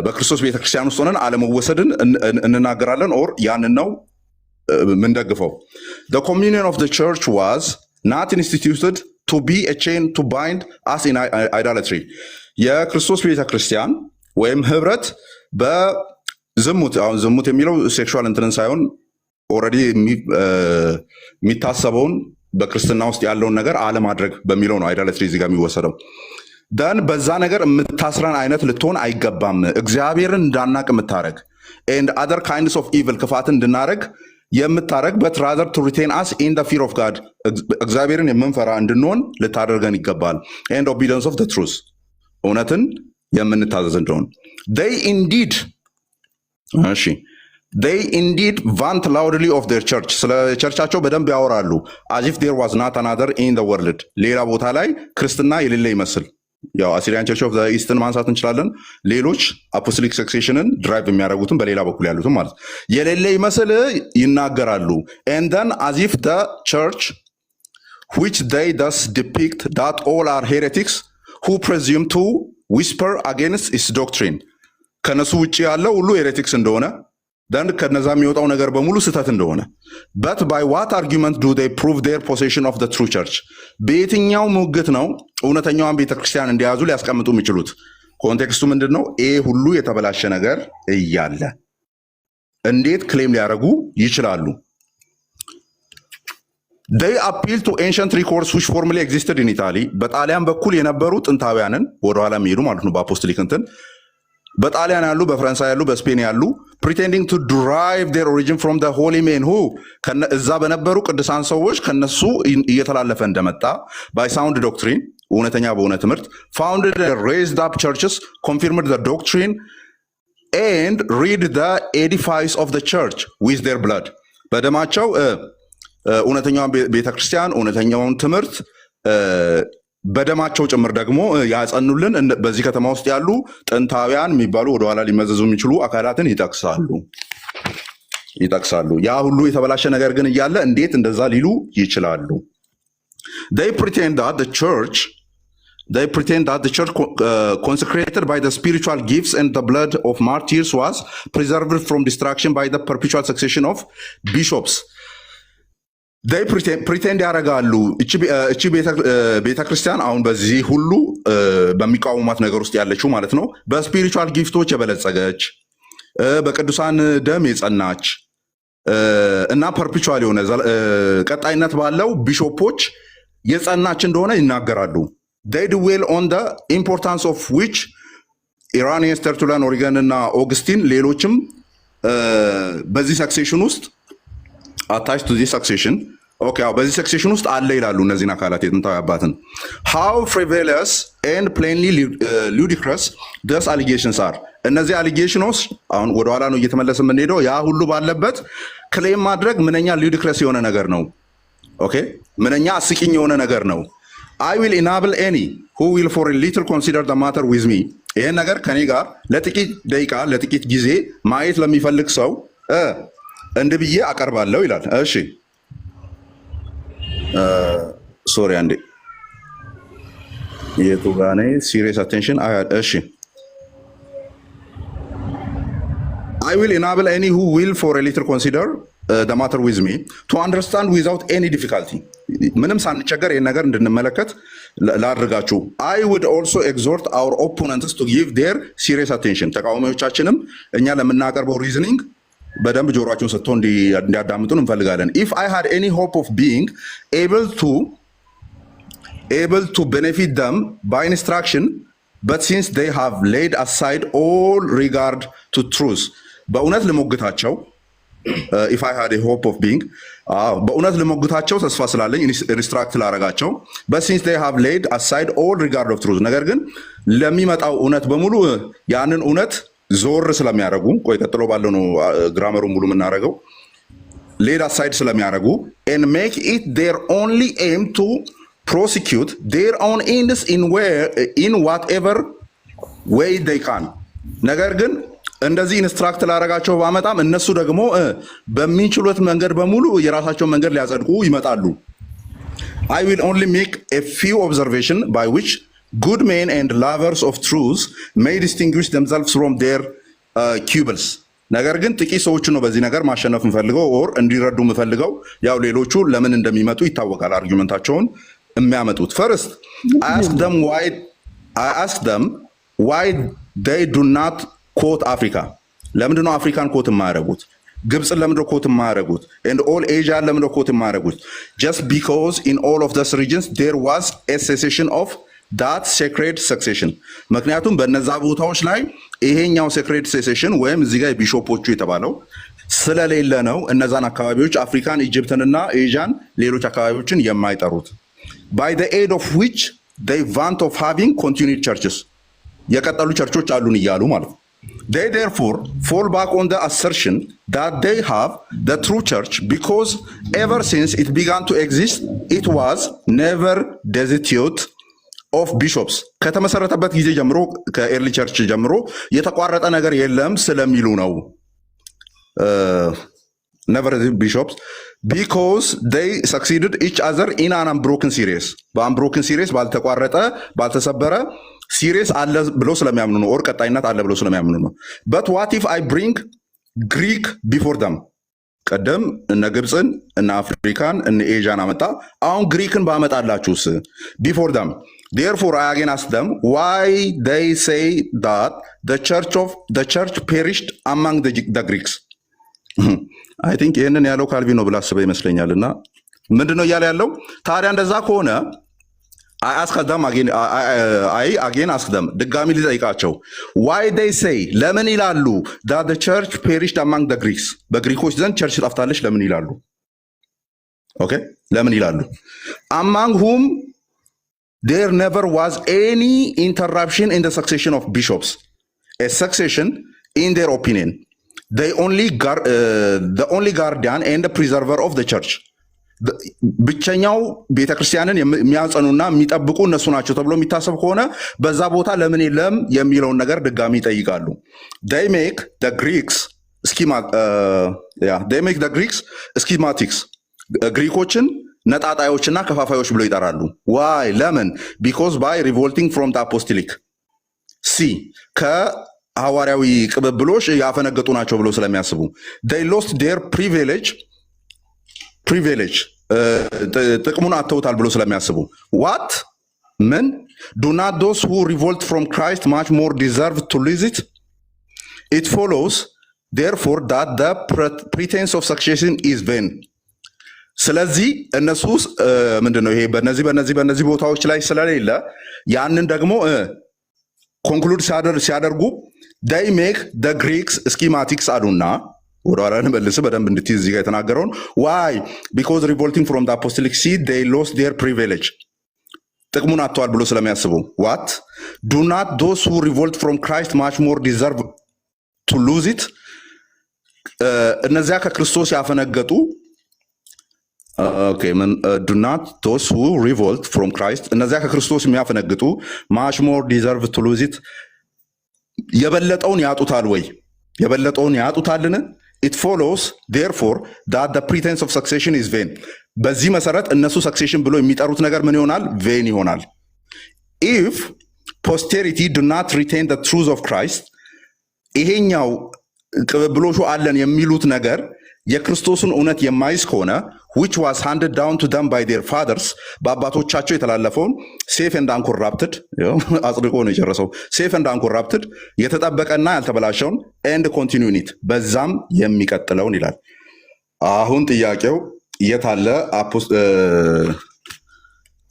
በክርስቶስ ቤተክርስቲያን ውስጥ ሆነን አለመወሰድን እንናገራለን። ኦር ያንን ነው ምንደግፈው። the communion of the church was not instituted to be a chain to bind us in idolatry የክርስቶስ ቤተክርስቲያን ወይም ህብረት በዝሙት አሁን ዝሙት የሚለው ሴክሹዋል እንትንን ሳይሆን ኦልሬዲ የሚታሰበውን በክርስትና ውስጥ ያለውን ነገር አለማድረግ በሚለው ነው አይዶላትሪ እዚህ ጋር የሚወሰደው። ደን በዛ ነገር የምታስረን አይነት ልትሆን አይገባም። እግዚአብሔርን እንዳናቅ የምታረግ and other kinds of evil ክፋትን እንድናረግ የምታረግ but rather to retain us in the fear of God እግዚአብሔርን የምንፈራ እንድንሆን ልታደርገን ይገባል። and obedience of the truth እውነትን የምንታዘዝ እንደሆን they indeed vaunt loudly of their church ስለ ቸርቻቸው በደንብ ያወራሉ as if there was not another in the world ሌላ ቦታ ላይ ክርስትና የሌለ ይመስል። ያው አሲሪያን ቸርች ኦፍ ዘ ኢስትን ማንሳት እንችላለን። ሌሎች አፖስቶሊክ ሰክሴሽንን ድራይቭ የሚያደርጉትን በሌላ በኩል ያሉትን ማለት የሌለ ይመስል ይናገራሉ። and then as if the church which they thus depict that all are heretics who presume to whisper against its doctrine ከነሱ ውጪ ያለው ሁሉ ሄሬቲክስ እንደሆነ ደን ከነዛ የሚወጣው ነገር በሙሉ ስህተት እንደሆነ but by what argument do they prove their possession of the true church በየትኛው ሙግት ነው እውነተኛዋን ቤተክርስቲያን እንዲያዙ ሊያስቀምጡ የሚችሉት? ኮንቴክስቱ ምንድን ነው? ይሄ ሁሉ የተበላሸ ነገር እያለ እንዴት ክሌም ሊያደርጉ ይችላሉ? they appeal to ancient records which formerly existed in Italy በጣሊያን በኩል የነበሩ ጥንታውያንን ወደኋላ የሚሄዱ ማለት ነው በአፖስቶሊክ እንትን በጣሊያን ያሉ በፈረንሳይ ያሉ በስፔን ያሉ pretending to derive their origin from the holy men who እዛ በነበሩ ቅዱሳን ሰዎች ከነሱ እየተላለፈ እንደመጣ by sound doctrine እውነተኛ በሆነ ትምህርት founded and raised up churches confirmed the doctrine and read the edifice of the church with their blood በደማቸው እውነተኛውን ቤተክርስቲያን እውነተኛውን ትምህርት በደማቸው ጭምር ደግሞ ያጸኑልን በዚህ ከተማ ውስጥ ያሉ ጥንታውያን የሚባሉ ወደኋላ ሊመዘዙ የሚችሉ አካላትን ይጠቅሳሉ። ያ ሁሉ የተበላሸ ነገር ግን እያለ እንዴት እንደዛ ሊሉ ይችላሉ? they pretend that the church they pretend that the church consecrated by the spiritual gifts and the blood of martyrs was preserved from destruction by the perpetual succession of bishops. they pretend ያደርጋሉ። እቺ ቤተክርስቲያን አሁን በዚህ ሁሉ በሚቃወሟት ነገር ውስጥ ያለችው ማለት ነው በስፒሪቹዋል ጊፍቶች የበለጸገች በቅዱሳን ደም የጸናች እና ፐርፔቹዋል የሆነ ቀጣይነት ባለው ቢሾፖች የጸናች እንደሆነ ይናገራሉ። they dwell on the importance of which ኢራኒየስ፣ ተርቱላን፣ ኦሪገን እና ኦግስቲን ሌሎችም በዚህ ሰክሴሽን ውስጥ attached to this succession okay በዚህ ሰክሴሽን ውስጥ አለ ይላሉ እነዚህን አካላት የጥንታዊ አባትን how frivolous and plainly ludicrous those allegations are እነዚህ allegations አሁን ወደ ኋላ ነው እየተመለሰ የምንሄደው ያ ሁሉ ባለበት ክሌም ማድረግ ምንኛ ludicrous የሆነ ነገር ነው ኦኬ ምንኛ አስቂኝ የሆነ ነገር ነው I will enable any who will for a little consider the matter with me ይሄን ነገር ከኔ ጋር ለጥቂት ደቂቃ ለጥቂት ጊዜ ማየት ለሚፈልግ ሰው እንደ ብዬ አቀርባለሁ ይላል እሺ ሶሪ አንዴ የቱ ጋር ነው serious attention እሺ I will enable any who will for a little consider the matter with me to understand without any difficulty ምንም ሳንቸገር ይሄን ነገር እንድንመለከት ላድርጋችሁ I would also exhort our opponents to give their serious attention ተቃዋሚዎቻችንም እኛ ለምናቀርበው reasoning በደንብ ጆሮአቸውን ሰጥተው እንዲያዳምጡን እንፈልጋለን if I had any hope of being able to benefit them by instruction but since they have laid aside all regard to truth በእውነት ለሞግታቸው if I had a hope of being በእውነት ለሞግታቸው ተስፋ ስላለኝ ኢንስትራክት ላረጋቸው but since they have laid aside all regard of truth ነገር ግን ለሚመጣው እውነት በሙሉ ያንን እውነት ዞር ስለሚያረጉ ቆይ ቀጥሎ ባለው ነው ግራመሩን ሙሉ ምናረገው laid aside ስለሚያረጉ and make it their only aim to prosecute their own ends in whatever way they can ነገር ግን እንደዚህ ኢንስትራክት ላረጋቸው ባመጣም እነሱ ደግሞ በሚችሉት መንገድ በሙሉ የራሳቸው መንገድ ሊያጸድቁ ይመጣሉ I will only make a few observations by which good men and lovers of truth may distinguish themselves from their quibbles ነገር ግን ጥቂት ሰዎች ነው በዚህ ነገር ማሸነፍ እንፈልገው ኦር እንዲረዱ እንፈልገው ያው ሌሎቹ ለምን እንደሚመጡ ይታወቃል አርጊውመንታቸውን የሚያመጡት first I ask them why they do not quote Africa ለምንድን ነው አፍሪካን ኮት የማያደርጉት ግብጽ ለምንድን ነው ኮት የማያደርጉት and all Asia ለምንድን ነው ኮት የማያደርጉት just because in all of those regions there was a cessation of that sacred succession ምክንያቱም በእነዛ ቦታዎች ላይ ይሄኛው sacred succession ወይም እዚህ ጋር ቢሾፖቹ የተባለው ስለሌለ ነው እነዛን አካባቢዎች አፍሪካን ኢጂፕትንና ኤዥያን ሌሎች አካባቢዎችን የማይጠሩት by the aid of which they want of having continued churches የቀጠሉ ቸርቾች አሉን እያሉ ማለት ነው They therefore fall back on the assertion that they have the true church because ever since it began to exist, it was never destitute of bishops. ከተመሰረተበት ጊዜ ጀምሮ ከኤርሊ ቸርች ጀምሮ የተቋረጠ ነገር የለም ስለሚሉ ነው never bishops because they succeeded each other in an unbroken series በunbroken series ባልተቋረጠ ባልተሰበረ ሲሪየስ አለ ብሎ ስለሚያምኑ ነው ኦር ቀጣይነት አለ ብሎ ስለሚያምኑ ነው but what if I bring Greek before them ቀደም እነ ግብፅን እነ አፍሪካን እነ ኤዥያን አመጣ አሁን ግሪክን ባመጣላችሁስ before them therefore I again ask them why they say that the church perished among the Greeks I think ይሄንን ያለው ካልቪን ነው ብላ አስበው ይመስለኛልና ምንድነው ያለ ያለው ታዲያ እንደዛ ከሆነ I again ask them ድጋሚ ልጠይቃቸው why they say ለምን ይላሉ that the church perished among the Greeks በግሪኮች ዘንድ ቸርች ጠፍታለች ለምን ይላሉ ኦኬ ለምን ይላሉ among whom there never was any interruption in the succession of bishops a succession in their opinion the only guardian and the preserver of the church ብቸኛው ቤተክርስቲያንን የሚያጸኑና የሚጠብቁ እነሱ ናቸው ተብሎ የሚታሰብ ከሆነ በዛ ቦታ ለምን የለም የሚለውን ነገር ድጋሚ ይጠይቃሉ they make the Greeks schematics ግሪኮችን ነጣጣዮችና ከፋፋዮች ብሎ ይጠራሉ። ዋይ ለምን? ቢኮዝ ባይ ሪቮልቲንግ ፍሮም አፖስቶሊክ ሲ ከሐዋርያዊ ቅብብሎች ያፈነገጡ ናቸው ብሎ ስለሚያስቡ they lost their privilege ጥቅሙን አተውታል ብሎ ስለሚያስቡ what ምን do not those who revolt from Christ much more deserve to lose it? It follows therefore that the pretense of succession is vain. ስለዚህ እነሱ ምንድነው ይሄ በነዚህ ቦታዎች ላይ ስለሌለ ያንን ደግሞ ኮንክሉድ ሲያደርጉ they make the Greeks schematics አሉና ወደ ኋላ እንመልስ በደንብ እንድትይዝ እዚህ ጋር የተናገረውን why because revolting from the apostolic see they lost their privilege ጥቅሙን አጥተዋል ብሎ ስለሚያስቡ what do not those who revolt from Christ much more deserve to lose it? እነዚያ ከክርስቶስ ያፈነገጡ do not those who revolt from Christ እነዚያ ከክርስቶስ የሚያፈነግጡ much more deserve to lose it? የበለጠውን ያጡታል ወይ? የበለጠውን ያጡታልን? It follows therefore that the pretense of succession is vain. በዚህ መሰረት እነሱ succession ብሎ የሚጠሩት ነገር ምን ይሆናል? vain ይሆናል። If posterity do not retain the truth of Christ ይሄኛው ቅብብሎሹ አለን የሚሉት ነገር የክርስቶስን እውነት የማይዝ ከሆነ which was handed down to them by their fathers በአባቶቻቸው የተላለፈውን safe and uncorrupted አጽድቆ ነው የጨረሰው safe and uncorrupted የተጠበቀና ያልተበላሸውን and continue it በዛም የሚቀጥለውን ይላል። አሁን ጥያቄው የታለ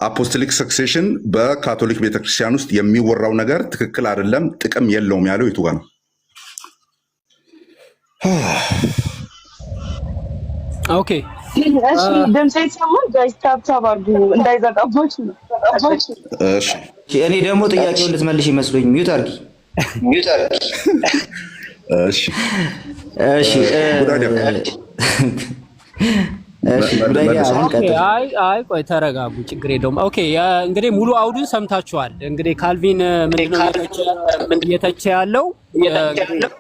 አፖስቶሊክ ሰክሴሽን በካቶሊክ ቤተክርስቲያን ውስጥ የሚወራው ነገር ትክክል አይደለም፣ ጥቅም የለውም ያለው የቱ ጋር ነው? ኦኬ እሺ ድምጼ ይሰማል? ጋይስ ታፕታፕ አድርጉ እንዳይዘጋባችሁ ነው። እሺ እኔ ደግሞ ጥያቄውን ልትመልሽ ይመስሉኝ ሚዩት አድርጊ። እሺ እሺ አይ ቆይ ተረጋጉ፣ ችግር የለውም። ኦኬ እንግዲህ ሙሉ አውዱን ሰምታችኋል። እንግዲህ ካልቪን ምንድነው እየተቸ ያለው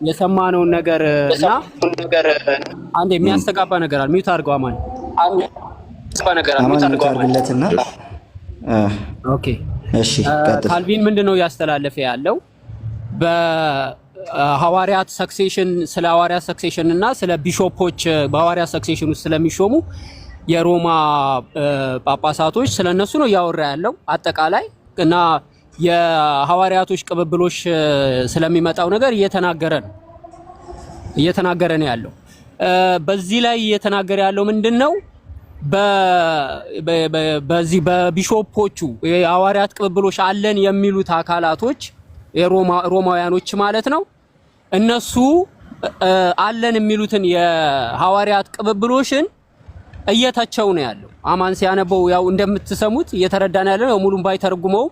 የሰማነውን ነገር እና አንድ የሚያስተጋባ ነገር አለ። ሚዩት አድርገው አማን አድርግለትና ኦኬ እሺ ካልቪን ምንድነው ያስተላለፈ ያለው በሐዋርያት ሰክሴሽን ስለ ሐዋርያት ሰክሴሽን እና ስለ ቢሾፖች በሐዋርያት ሰክሴሽን ውስጥ ስለሚሾሙ የሮማ ጳጳሳቶች ስለነሱ ነው ያወራ ያለው አጠቃላይ እና የሐዋርያቶች ቅብብሎች ስለሚመጣው ነገር እየተናገረ ነው ያለው። በዚህ ላይ እየተናገረ ያለው ምንድነው በዚህ በቢሾፖቹ የሐዋርያት ቅብብሎች አለን የሚሉት አካላቶች የሮማውያኖች ማለት ነው። እነሱ አለን የሚሉትን የሐዋርያት ቅብብሎችን እየተቸው ነው ያለው። አማን ሲያነበው ያው እንደምትሰሙት እየተረዳ ነው ያለው። ሙሉን ባይተረጉመው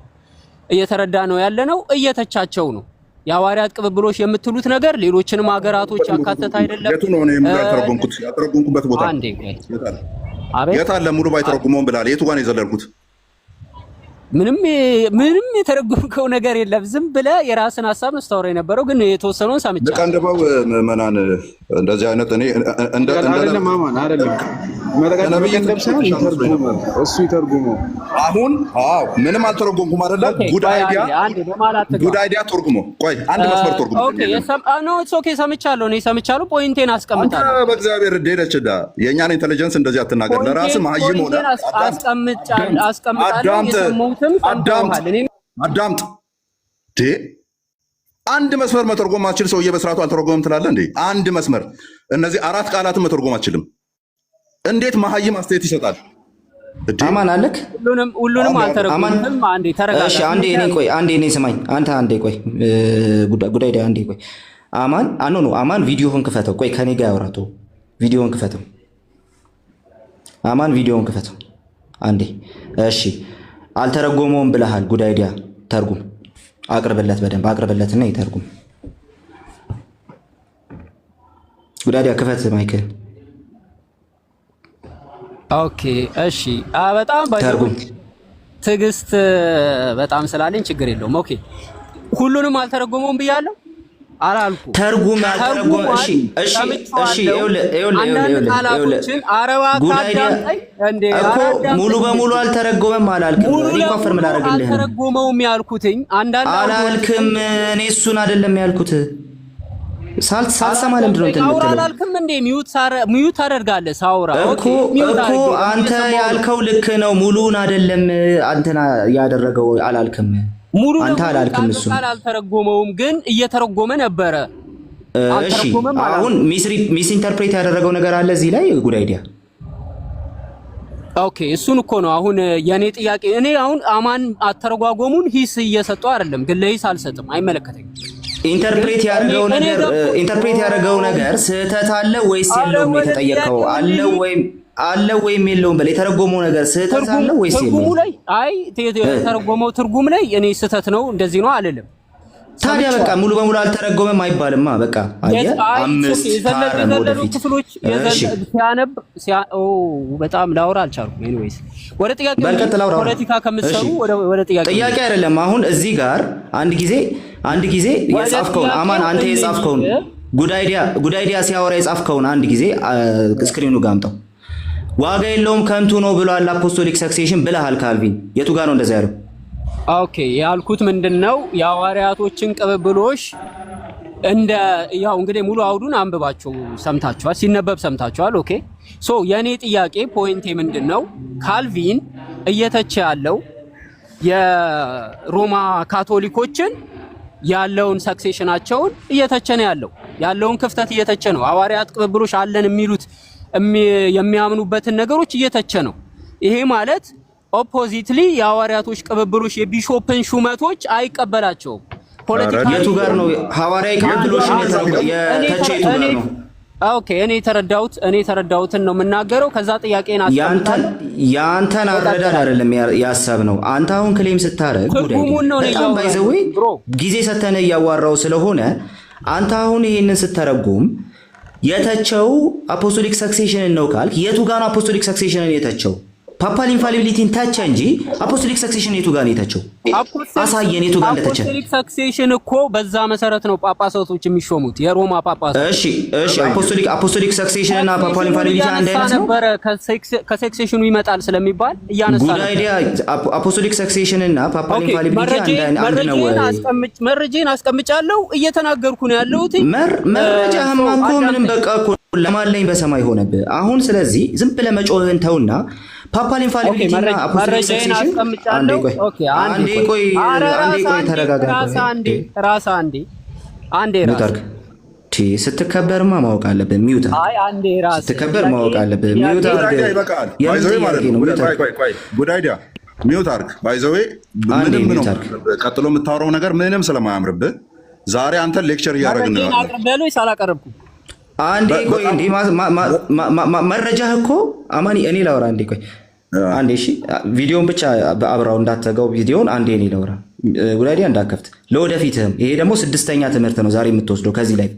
እየተረዳ ነው ያለነው። እየተቻቸው ነው። የሐዋርያት ቅብብሎች የምትሉት ነገር ሌሎችንም ሀገራቶች ያካተተ አይደለም። የቱ ነው ነው ያተረጎምኩበት ቦታ አንዴ የት አለ? ሙሉ ባይተረጉመውም ብላል። የቱ ጋር ነው የዘለልኩት? ምንም የተረጎምከው ነገር የለም። ዝም ብለህ የራስን ሐሳብ ነው ስታወራ የነበረው፣ ግን የተወሰነውን ሰምቻለሁ። ለቀንደባው ምዕመናን እንደዚህ አይነት እኔ አይደለም ማማን አይደለም መረጋጋት እንደምሰው እሱ ይተርጉመው። አሁን ምንም አልተረጎምኩም አይደለ? ጉድ አይዲያ ተርጉመው። ቆይ አንድ መስመር ተርጉመው። ኦኬ ኦኬ ሰምቻለሁ። እኔ ሰምቻለሁ። ፖይንቴን አስቀምጣለሁ። አንተ በእግዚአብሔር ደደችዳ የኛን ኢንተለጀንስ እንደዚህ አትናገር። ለራስህ ማህይም ሆነ አስቀምጣለሁ። አዳምጥ። አንድ መስመር መተርጎም አትችል ሰውዬ በስርዓቱ አልተረጎመም ትላለህ እንዴ? አንድ መስመር እነዚህ አራት ቃላትን መተርጎም አትችልም። እንዴት መሀይም አስተያየት ይሰጣል? አማን አለክ ሁሉንም አልተረጎምም። አንዴ ተረጋጋ። እሺ አንዴ እኔ ስማኝ። አንተ አንዴ ቆይ ጉዳይ አንዴ ቆይ። አማን አማን ቪዲዮውን ክፈተው። ቆይ ከኔ ጋር ያወራቶ ቪዲዮውን ክፈተው። አማን ቪዲዮውን ክፈተው አንዴ። እሺ አልተረጎመውም ብለሃል። ጉዳይ ዲያ ተርጉም አቅርብለት፣ በደንብ አቅርብለትና ይተርጉም። ጉዳይ ዲያ ክፈት ማይክል። ኦኬ እሺ በጣም ተርጉም። ትዕግስት በጣም ስላለኝ ችግር የለውም። ኦኬ ሁሉንም አልተረጎመውም ብያለሁ። አላልኩም። ተርጉም ያልተረጎመ እሺ ሙሉ በሙሉ አልተረጎመም አላልክም። ሪኮንፈርም ላደርግልህ አልተረጎመውም ያልኩትኝ አንዳንድ አላልክም። እኔ እሱን አይደለም ያልኩት። ሳልሰማ ለምንድን ነው እንትን የምትለው? አላልክም እንዴ? ሚዩት አደርጋለህ ሳውራ እኮ አንተ ያልከው ልክ ነው። ሙሉን አይደለም አንተና ያደረገው አላልክም። አንተ አላልክም። እሱ አልተረጎመውም ግን እየተረጎመ ነበረ። እሺ አሁን ሚስ ኢንተርፕሬት ያደረገው ነገር አለ እዚህ ላይ ጉድ አይዲያ። ኦኬ እሱን እኮ ነው አሁን የኔ ጥያቄ። እኔ አሁን አማን አተረጓጎሙን ሂስ እየሰጠው አይደለም፣ ግን ለሂስ አልሰጥም፣ አይመለከተኝም። ኢንተርፕሬት ያደረገው ነገር ስህተት አለ ወይስ የለውም? የተጠየቀው አለ ወይም የለውም? በል የተረጎመው ነገር ስህተት አለ ወይስ የለውም? አይ የተረጎመው ትርጉም ላይ እኔ ስህተት ነው እንደዚህ ነው አልልም። ታዲያ በቃ ሙሉ በሙሉ አልተረጎመም አይባልማ። በቃ አየህ፣ ክፍሎች ሲያነብ በጣም ላውራ አልቻልኩም። ኤኒዌይስ ወደ ጥያቄ ፖለቲካ ከምትሰሩ ወደ ጥያቄ አይደለም። አሁን እዚህ ጋር አንድ ጊዜ የጻፍከውን አማን አንተ የጻፍከውን ጉድ አይዲያ ሲያወራ የጻፍከውን አንድ ጊዜ ስክሪኑ ጋር አምጣው። ዋጋ የለውም ከንቱ ነው ብሏል አፖስቶሊክ ሰክሴሽን ብለሃል ካልቪን። የቱ ጋር ነው እንደዛ ያለው? ኦኬ ያልኩት ምንድነው የሐዋርያቶችን ቅብብሎሽ እንደ ያው እንግዲህ ሙሉ አውዱን አንብባችሁ ሰምታችኋል፣ ሲነበብ ሰምታችኋል። ኦኬ ሶ የኔ ጥያቄ ፖይንቴ ምንድነው ካልቪን እየተቸ ያለው የሮማ ካቶሊኮችን ያለውን ሰክሴሽናቸውን እየተቸ ነው ያለውን ክፍተት እየተቸ ነው። ሐዋርያት ቅብብሎሽ አለን የሚሉት የሚያምኑበትን ነገሮች እየተቸ ነው። ይሄ ማለት ኦፖዚትሊ የሐዋርያቶች ቅብብሎሽ የቢሾፕን ሹመቶች አይቀበላቸውም። ፖለቲካ የቱ ጋር ነው ሐዋርያዊ ቅብብሎሽን የተቸይቱ ጋር ነው? ኦኬ እኔ የተረዳሁትን ነው የምናገረው። ከዛ ጥያቄን ያንተን አረዳድ አይደለም ያሳብ ነው። አንተ አሁን ክሌም ስታረግ በጣም ባይዘዌ ጊዜ ሰተነ እያዋራው ስለሆነ አንተ አሁን ይሄንን ስተረጉም የተቸው አፖስቶሊክ ሰክሴሽንን ነው ካልክ የቱ ጋር ነው አፖስቶሊክ ሰክሴሽንን የተቸው? ፓፓል ኢንፋሊቢሊቲን ተቸ እንጂ አፖስቶሊክ ሰክሴሽን የቱ ጋር ነው የተቸው? አሳየን የቱ ጋር እንደተቸ። አፖስቶሊክ ሰክሴሽን እኮ በዛ መሰረት ነው ጳጳሳቶች የሚሾሙት የሮማ ጳጳሳት። እሺ አፖስቶሊክ ሰክሴሽን እና ፓፓል ኢንፋሊቢሊቲ አንድ አይነት ነው። ከሰክሴሽኑ ይመጣል ስለሚባል እያነሳ ነው። ጉድ አይዲያ አፖስቶሊክ ሰክሴሽን እና ፓፓል ኢንፋሊቢሊቲ አንድ ነው ወይ? መረጃን አስቀምጫለሁ እየተናገርኩ ነው ያለሁት። መረጃህማ እኮ ምንም በቃ እኮ ለማለኝ በሰማይ ሆነብህ አሁን። ስለዚህ ዝም ብለህ መጮህን ተውና ፓፓል ኢንፋሊቢሊቲ እና አፖስቶሊክ ሰክሴሽን አንዴ ቆይ ተረጋጋ። አንዴ ስትከበርማ ማወቅ አለብህ። ሚውት ስትከበር ማወቅ አለብህ። ሚውት ጉድ አይዲያ ሚውት አድርግ። ባይዘዌ ምንም ነው ቀጥሎ የምታወራው ነገር ምንም ስለማያምርብህ ዛሬ አንተን ሌክቸር እያደረግን ነው። አንዴ ቆይ እንዴ መረጃህ እኮ አማኒ እኔ ላውራ። አንዴ ቆይ አንዴ እሺ፣ ቪዲዮን ብቻ በአብራው እንዳትዘጋው። ቪዲዮን አንዴ እኔ ላውራ። ጉድ አይዲያ እንዳከፍት ለወደፊትህም። ይሄ ደግሞ 6ኛ ትምህርት ነው ዛሬ የምትወስደው ከዚህ ላይ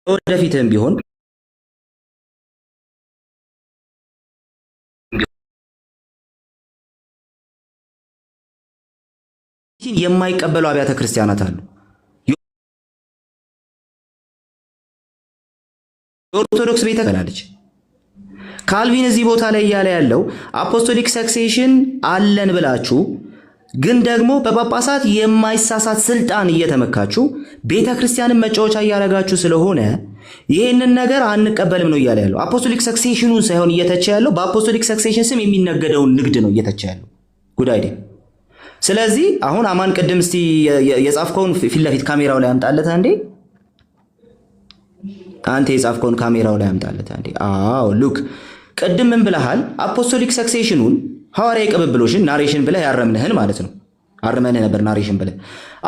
ለወደፊትህም ቢሆን የማይቀበሉ አብያተ ክርስቲያናት አሉ። ኦርቶዶክስ ቤተ ክርስቲያናለች። ካልቪን እዚህ ቦታ ላይ እያለ ያለው አፖስቶሊክ ሰክሴሽን አለን ብላችሁ ግን ደግሞ በጳጳሳት የማይሳሳት ስልጣን እየተመካችሁ ቤተ ክርስቲያንን መጫወቻ እያደረጋችሁ ስለሆነ ይህንን ነገር አንቀበልም ነው እያለ ያለው። አፖስቶሊክ ሰክሴሽኑን ሳይሆን እየተቸ ያለው በአፖስቶሊክ ሰክሴሽን ስም የሚነገደውን ንግድ ነው እየተቸ ያለው። ጉድ አይዲያ። ስለዚህ አሁን አማን ቅድም እስቲ የጻፍከውን ፊት ለፊት ካሜራው ላይ አምጣለት አንዴ። አንተ የጻፍከውን ካሜራው ላይ አምጣለት አንዴ። አዎ ሉክ ቅድም ምን ብለሃል? አፖስቶሊክ ሰክሴሽኑን ሐዋርያዊ ቅብብሎሽን ናሬሽን ብለህ ያረምንህን ማለት ነው። አርመንህ ነበር ናሬሽን ብለህ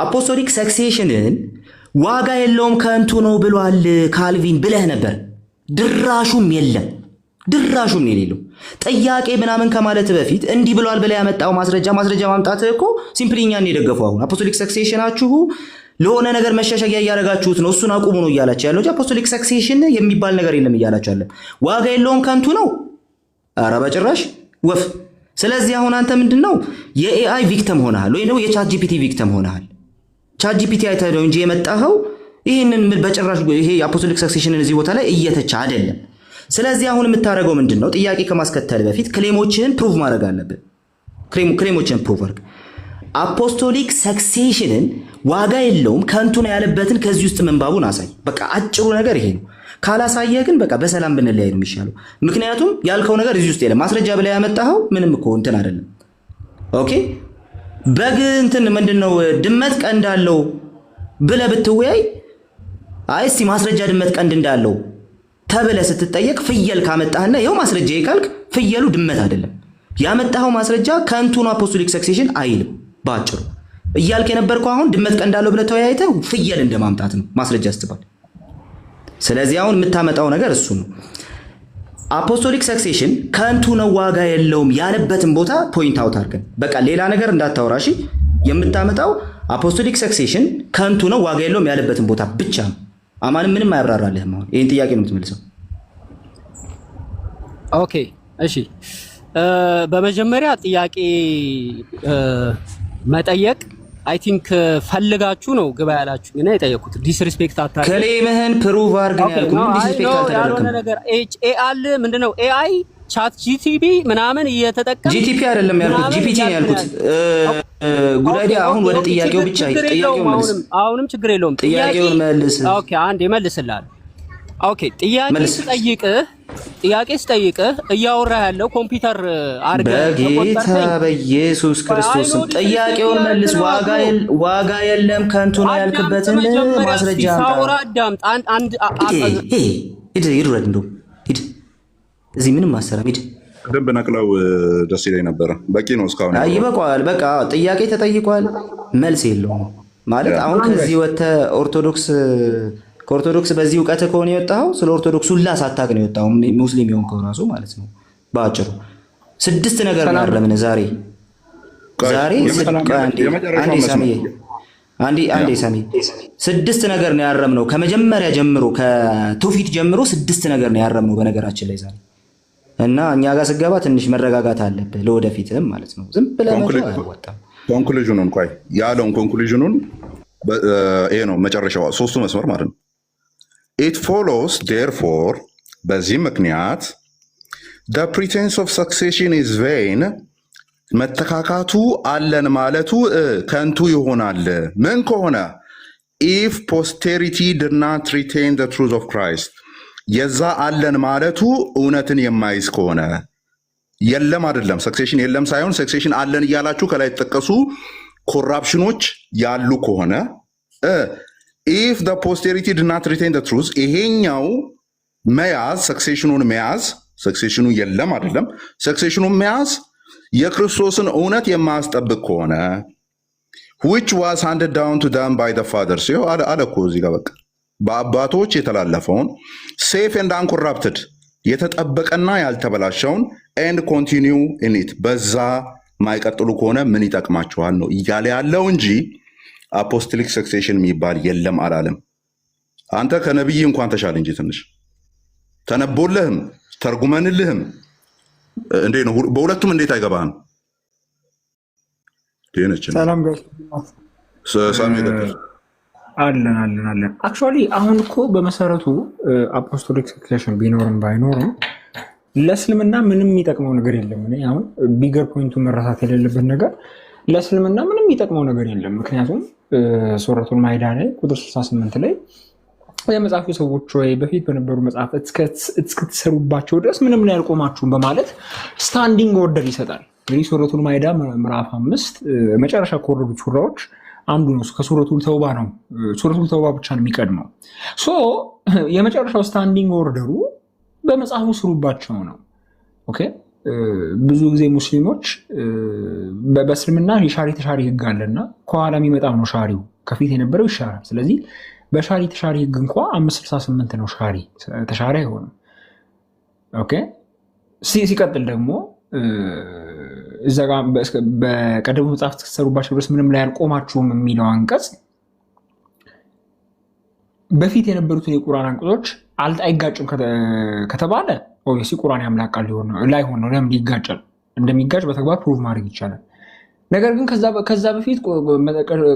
አፖስቶሊክ ሰክሴሽንን ዋጋ የለውም ከንቱ ነው ብሏል ካልቪን ብለህ ነበር። ድራሹም ነው የሌለው። ጥያቄ ምናምን ከማለት በፊት እንዲህ ብሏል ብለህ ያመጣው ማስረጃ ማምጣትህ እኮ ሲምፕሊ እኛን የደገፈው አሁን አፖስቶሊክ ሰክሴሽናችሁ ለሆነ ነገር መሻሻያ እያደረጋችሁት ነው። እሱን አቁሙ ነው እያላችሁ ያለው። አፖስቶሊክ ሰክሴሽን የሚባል ነገር የለም እያላችሁ ያለ። ዋጋ የለውም ከንቱ ነው። ኧረ በጭራሽ ወፍ ስለዚህ አሁን አንተ ምንድነው የኤአይ ቪክቲም ሆነሃል ወይ ነው የቻት ጂፒቲ ቪክቲም ሆነሃል። ቻት ጂፒቲ አይተኸው እንጂ የመጣኸው ይሄንን በጭራሽ ይሄ አፖስቶሊክ ሰክሴሽንን እዚህ ቦታ ላይ እየተቻ አይደለም። ስለዚህ አሁን የምታደርገው ምንድነው ጥያቄ ከማስከተል በፊት ክሌሞችህን ፕሩቭ ማድረግ አለብን። ክሌሞችህን ፕሩቭ አድርግ። አፖስቶሊክ ሰክሴሽንን ዋጋ የለውም ከንቱ ነው ያለበትን ከዚህ ውስጥ መንባቡን አሳይ። በቃ አጭሩ ነገር ይሄ ነው። ካላሳየህ ግን በቃ በሰላም ብንለያይ ነው የሚሻለው። ምክንያቱም ያልከው ነገር እዚህ ውስጥ የለም። ማስረጃ ብለህ ያመጣኸው ምንም እኮ እንትን አይደለም። ኦኬ በግ እንትን ምንድነው ድመት ቀንድ አለው ብለህ ብትወያይ አይ እስቲ ማስረጃ ድመት ቀንድ እንዳለው ተብለህ ስትጠየቅ ፍየል ካመጣህና ይኸው ማስረጃ ይካልክ ፍየሉ ድመት አይደለም ያመጣኸው ማስረጃ ከንቱ ነው አፖስቶሊክ ሰክሴሽን አይልም። ባጭሩ እያልክ የነበርከው አሁን ድመት ቀንድ አለው ብለህ ተወያይተህ ፍየል እንደማምጣት ነው ማስረጃ ስትባል። ስለዚህ አሁን የምታመጣው ነገር እሱ ነው። አፖስቶሊክ ሰክሴሽን ከንቱ ነው ዋጋ የለውም ያለበትን ቦታ ፖይንት አውት አድርገን በቃ ሌላ ነገር እንዳታወራሽ። የምታመጣው አፖስቶሊክ ሰክሴሽን ከንቱ ነው ዋጋ የለውም ያለበትን ቦታ ብቻ ነው። አማንም ምንም አያብራራልህም። አሁን ይሄን ጥያቄ ነው የምትመልሰው። ኦኬ እሺ፣ በመጀመሪያ ጥያቄ መጠየቅ አይ ቲንክ ፈልጋችሁ ነው ግባ ያላችሁ እና የጠየቁት ዲስሪስፔክት አታርጉ። ክሌምህን ፕሩቭ አድርግ ነው ያልኩት። ምን ዲስሪስፔክት አልተደረገም። ነገር ኤአይ ምንድነው ኤአይ ቻት ጂቲፒ ምናምን እየተጠቀም ጂቲፒ አይደለም ያልኩት ጂፒቲ ነው ያልኩት። ጉዳይ አሁን ወደ ጥያቄው ብቻ ጥያቄው መልስ። አሁንም ችግር የለውም ጥያቄውን መልስ። ኦኬ አንዴ መልስልሃል። ኦኬ ጥያቄ ስጠይቅህ እያወራ ያለው ኮምፒውተር አድርገህ በጌታ በኢየሱስ ክርስቶስ ጥያቄውን መልስ። ዋጋ የለም ከንቱ ነው ያልክበትን ማስረጃ ሳውራ አዳምጥ። አንድ ሂድ እንደውም ሂድ፣ እዚህ ምንም አሰራም። ሂድ ደንብ ነቅለው ደስ ይለኝ ነበረ። በቂ ነው እስካሁን። ይበቃዋል። በቃ ጥያቄ ተጠይቋል፣ መልስ የለውም ማለት አሁን ከዚህ ወጥተህ ከኦርቶዶክስ በዚህ እውቀት ከሆነ የወጣኸው ስለ ኦርቶዶክስ ሁላ ሳታውቅ ነው የወጣኸው። ሙስሊም የሆንከው ራሱ ማለት ነው። በአጭሩ 6 ነገር ነው ያረምን ዛሬ አንዴ ሳሚ 6 ነገር ነው ያረምነው። ከመጀመሪያ ጀምሮ ከትውፊት ጀምሮ 6 ነገር ነው ያረምነው በነገራችን ላይ ዛሬ። እና እኛ ጋር ስገባ ትንሽ መረጋጋት አለብህ ለወደፊትም ማለት ነው። ዝም ብለህ አይወጣም። ኮንክሉዥኑን ቆይ ያለውን ኮንክሉዥኑን ይሄ ነው መጨረሻው 3ቱ መስመር ማለት ነው። It follows therefore በዚህ ምክንያት the pretense of succession is vain መተካካቱ አለን ማለቱ ከንቱ ይሆናል። ምን ከሆነ if posterity did not retain the truth of Christ የዛ አለን ማለቱ እውነትን የማይዝ ከሆነ የለም አይደለም ሰክሴሽን የለም ሳይሆን ሰክሴሽን አለን እያላችሁ ከላይ ተጠቀሱ ኮራፕሽኖች ያሉ ከሆነ if the posterity did not retain the truth ይሄኛው መያዝ ሰክሴሽኑን መያዝ ሰክሴሽኑ የለም አይደለም ሰክሴሽኑን መያዝ የክርስቶስን እውነት የማያስጠብቅ ከሆነ which was handed down to them by the fathers አለኮ እዚህ ጋር በቃ በአባቶች የተላለፈውን safe and uncorrupted የተጠበቀና ያልተበላሸውን and continue in it በዛ ማይቀጥሉ ከሆነ ምን ይጠቅማቸዋል ነው እያለ ያለው እንጂ አፖስቶሊክ ሰክሴሽን የሚባል የለም አላለም። አንተ ከነብይ እንኳን ተሻለ እንጂ ትንሽ ተነቦልህም ተርጉመንልህም እንዴ ነው በሁለቱም እንዴት አይገባህም? ሰላም ጋር ሳሚ አለን አክቹዋሊ አሁን እኮ በመሰረቱ አፖስቶሊክ ሰክሴሽን ቢኖርም ባይኖርም ለእስልምና ምንም የሚጠቅመው ነገር የለም። እኔ አሁን ቢገር ፖይንቱ መረሳት የሌለበት ነገር ለእስልምና ምንም የሚጠቅመው ነገር የለም። ምክንያቱም ሱረቱል ማኢዳ ላይ ቁጥር 68 ላይ የመጽሐፉ ሰዎች ወይ በፊት በነበሩ መጽሐፍት እስክትሰሩባቸው ድረስ ምንም ላይ አልቆማችሁም በማለት ስታንዲንግ ኦርደር ይሰጣል። እንግዲህ ሱረቱል ማኢዳ ምዕራፍ 5 መጨረሻ ከወረዱት ሱራዎች አንዱ ነው። ከሱረቱል ተውባ ነው። ሱረቱል ተውባ ብቻ ነው የሚቀድመው። ሶ የመጨረሻው ስታንዲንግ ኦርደሩ በመጽሐፉ ስሩባቸው ነው። ኦኬ ብዙ ጊዜ ሙስሊሞች በእስልምና የሻሪ ተሻሪ ህግ አለና ከኋላ የሚመጣው ነው ሻሪው፣ ከፊት የነበረው ይሻራል። ስለዚህ በሻሪ ተሻሪ ህግ እንኳ 568 ነው ሻሪ ተሻሪ አይሆንም። ኦኬ ሲቀጥል ደግሞ እዛ ጋር በቀደሙ መጽሐፍት እስክትሰሩባቸው ድረስ ምንም ላይ አልቆማችሁም የሚለው አንቀጽ በፊት የነበሩትን የቁርአን አንቀጾች አይጋጭም ከተባለ ኦብቪየስሊ ቁርአን ያምላክ ቃል ሊሆን ነው ላይሆን ነው። ለምን ይጋጫል? እንደሚጋጭ በተግባር ፕሩቭ ማድረግ ይቻላል። ነገር ግን ከዛ በፊት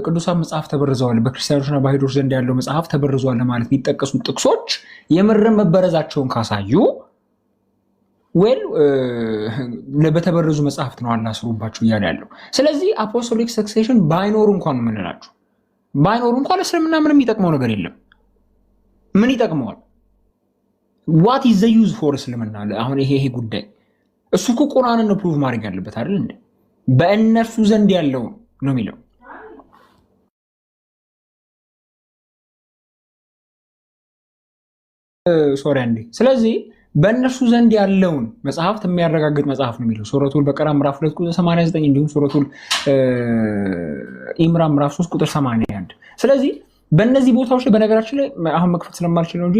ቅዱሳን መጽሐፍ ተበርዘዋል፣ በክርስቲያኖችና በአይሁዶች ዘንድ ያለው መጽሐፍ ተበርዘዋል ለማለት የሚጠቀሱ ጥቅሶች የምርም መበረዛቸውን ካሳዩ በተበረዙ መጽሐፍት ነው አላስሩባቸው እያለ ያለው። ስለዚህ አፖስቶሊክ ሰክሴሽን ባይኖሩ እንኳን የምንላቸው ባይኖሩ እንኳን ለእስልምና ምንም የሚጠቅመው ነገር የለም። ምን ይጠቅመዋል? ዋት ኢዝ ዘ ዩዝ ፎር እስልምና? አሁን ይሄ ጉዳይ እሱ እኮ ቁርአንን ነው ፕሩቭ ማድረግ ያለበት አይደል እንዴ? በእነርሱ ዘንድ ያለው ነው የሚለው። ሶሪ አንዴ። ስለዚህ በእነርሱ ዘንድ ያለውን መጽሐፍት የሚያረጋግጥ መጽሐፍ ነው የሚለው ሱረቱል በቀራ ምዕራፍ 2 ቁጥር 89 እንዲሁም ሱረቱል ኢምራን ምዕራፍ 3 ቁጥር 81። ስለዚህ በእነዚህ ቦታዎች ላይ በነገራችን ላይ አሁን መክፈት ስለማልችል ነው እንጂ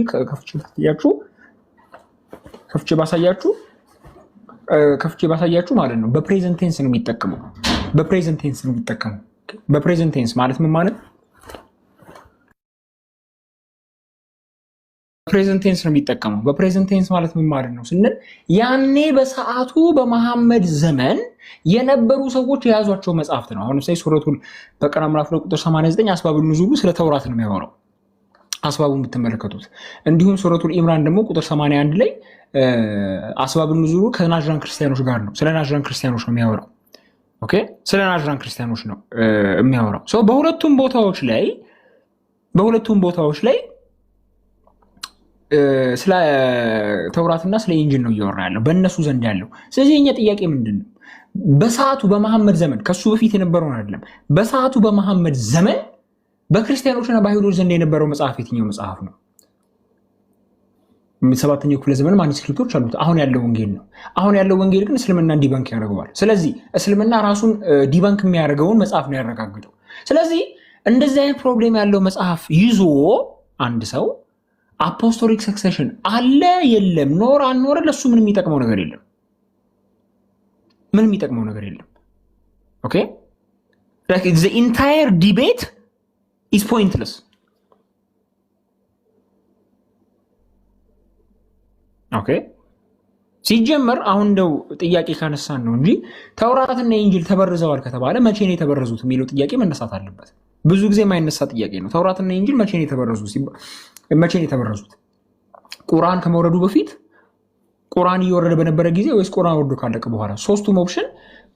ከፍቼ ባሳያችሁ ማለት ነው። በፕሬዘንት ቴንስ ነው የሚጠቀመው። በፕሬዘንት ቴንስ ማለት ምን ማለት? ፕሬዘንት ቴንስ ነው የሚጠቀመው። በፕሬዘንት ቴንስ ማለት ምን ማለት ነው ስንል ያኔ በሰዓቱ በመሐመድ ዘመን የነበሩ ሰዎች የያዟቸው መጽሐፍት ነው። አሁን ለምሳሌ ሱረቱል በቀራ ምዕራፍ 2 ቁጥር 89 አስባቡን ኑዙሉ ስለ ተውራት ነው የሚያወራው፣ አስባቡን የምትመለከቱት። እንዲሁም ሱረቱል ኢምራን ደግሞ ቁጥር 81 ላይ አስባቡን ኑዙሉ ከናጅራን ክርስቲያኖች ጋር ነው፣ ስለ ናጅራን ክርስቲያኖች ነው የሚያወራው። ኦኬ፣ ስለ ናጅራን ክርስቲያኖች ነው የሚያወራው። ሶ በሁለቱም ቦታዎች ላይ ስለ ተውራትና ስለ ኢንጂል ነው እያወራ ያለው በእነሱ ዘንድ ያለው። ስለዚህ የኛ ጥያቄ ምንድን ነው? በሰዓቱ በመሐመድ ዘመን ከሱ በፊት የነበረውን አይደለም፣ በሰዓቱ በመሐመድ ዘመን በክርስቲያኖችና በአይሁዶች ዘንድ የነበረው መጽሐፍ የትኛው መጽሐፍ ነው? 7ኛው ክፍለ ዘመን ማኑስክሪፕቶች አሉት። አሁን ያለው ወንጌል ነው። አሁን ያለው ወንጌል ግን እስልምና ዲባንክ ያደርገዋል። ስለዚህ እስልምና ራሱን ዲባንክ የሚያደርገውን መጽሐፍ ነው ያረጋግጠው። ስለዚህ እንደዚህ አይነት ፕሮብሌም ያለው መጽሐፍ ይዞ አንድ ሰው አፖስቶሊክ ሰክሴሽን አለ የለም ኖር አልኖረ ለሱ ምንም የሚጠቅመው ነገር የለም። ኦኬ like the entire debate is pointless. ኦኬ ሲጀመር አሁን እንደው ጥያቄ ካነሳን ነው እንጂ ተውራትና ኢንጂል ተበርዘዋል ከተባለ መቼ ነው የተበረዙት የሚለው ጥያቄ መነሳት አለበት። ብዙ ጊዜ የማይነሳ ጥያቄ ነው። ተውራትና ኢንጂል መቼ ነው የተበረዙት? ቁርአን ከመውረዱ በፊት፣ ቁርአን እየወረደ በነበረ ጊዜ ወይስ ቁርአን ወርዶ ካለቀ በኋላ? ሶስቱም ኦፕሽን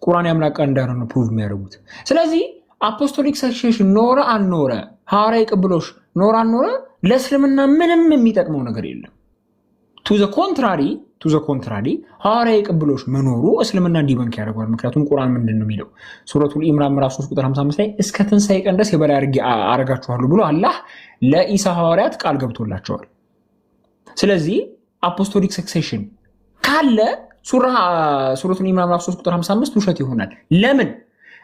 ቁርአን ያምላክ ቃል እንዳልሆነ ፕሩቭ የሚያደርጉት። ስለዚህ አፖስቶሊክ ሰክሴሽን ኖረ አልኖረ፣ ሐዋርያዊ ቅብብሎሽ ኖረ አልኖረ ለእስልምና ምንም የሚጠቅመው ነገር የለም። ቱ ዘ ኮንትራሪ ሐዋርያዊ ቅብብሎሽ መኖሩ እስልምና እንዲበንክ ያደርገዋል። ምክንያቱም ቁርአን ምንድን ነው የሚለው? ሱረቱል ኢምራን ምዕራፍ 3 ቁጥር 55 ላይ እስከ ትንሣኤ ቀን ድረስ የበላይ አድርጌ አረጋችኋለሁ ብሎ አላህ ለኢሳ ሐዋርያት ቃል ገብቶላቸዋል። ስለዚህ አፖስቶሊክ ሰክሴሽን ካለ ሱረቱል ኢምራን ምዕራፍ 3 ቁጥር 55 ውሸት ይሆናል። ለምን?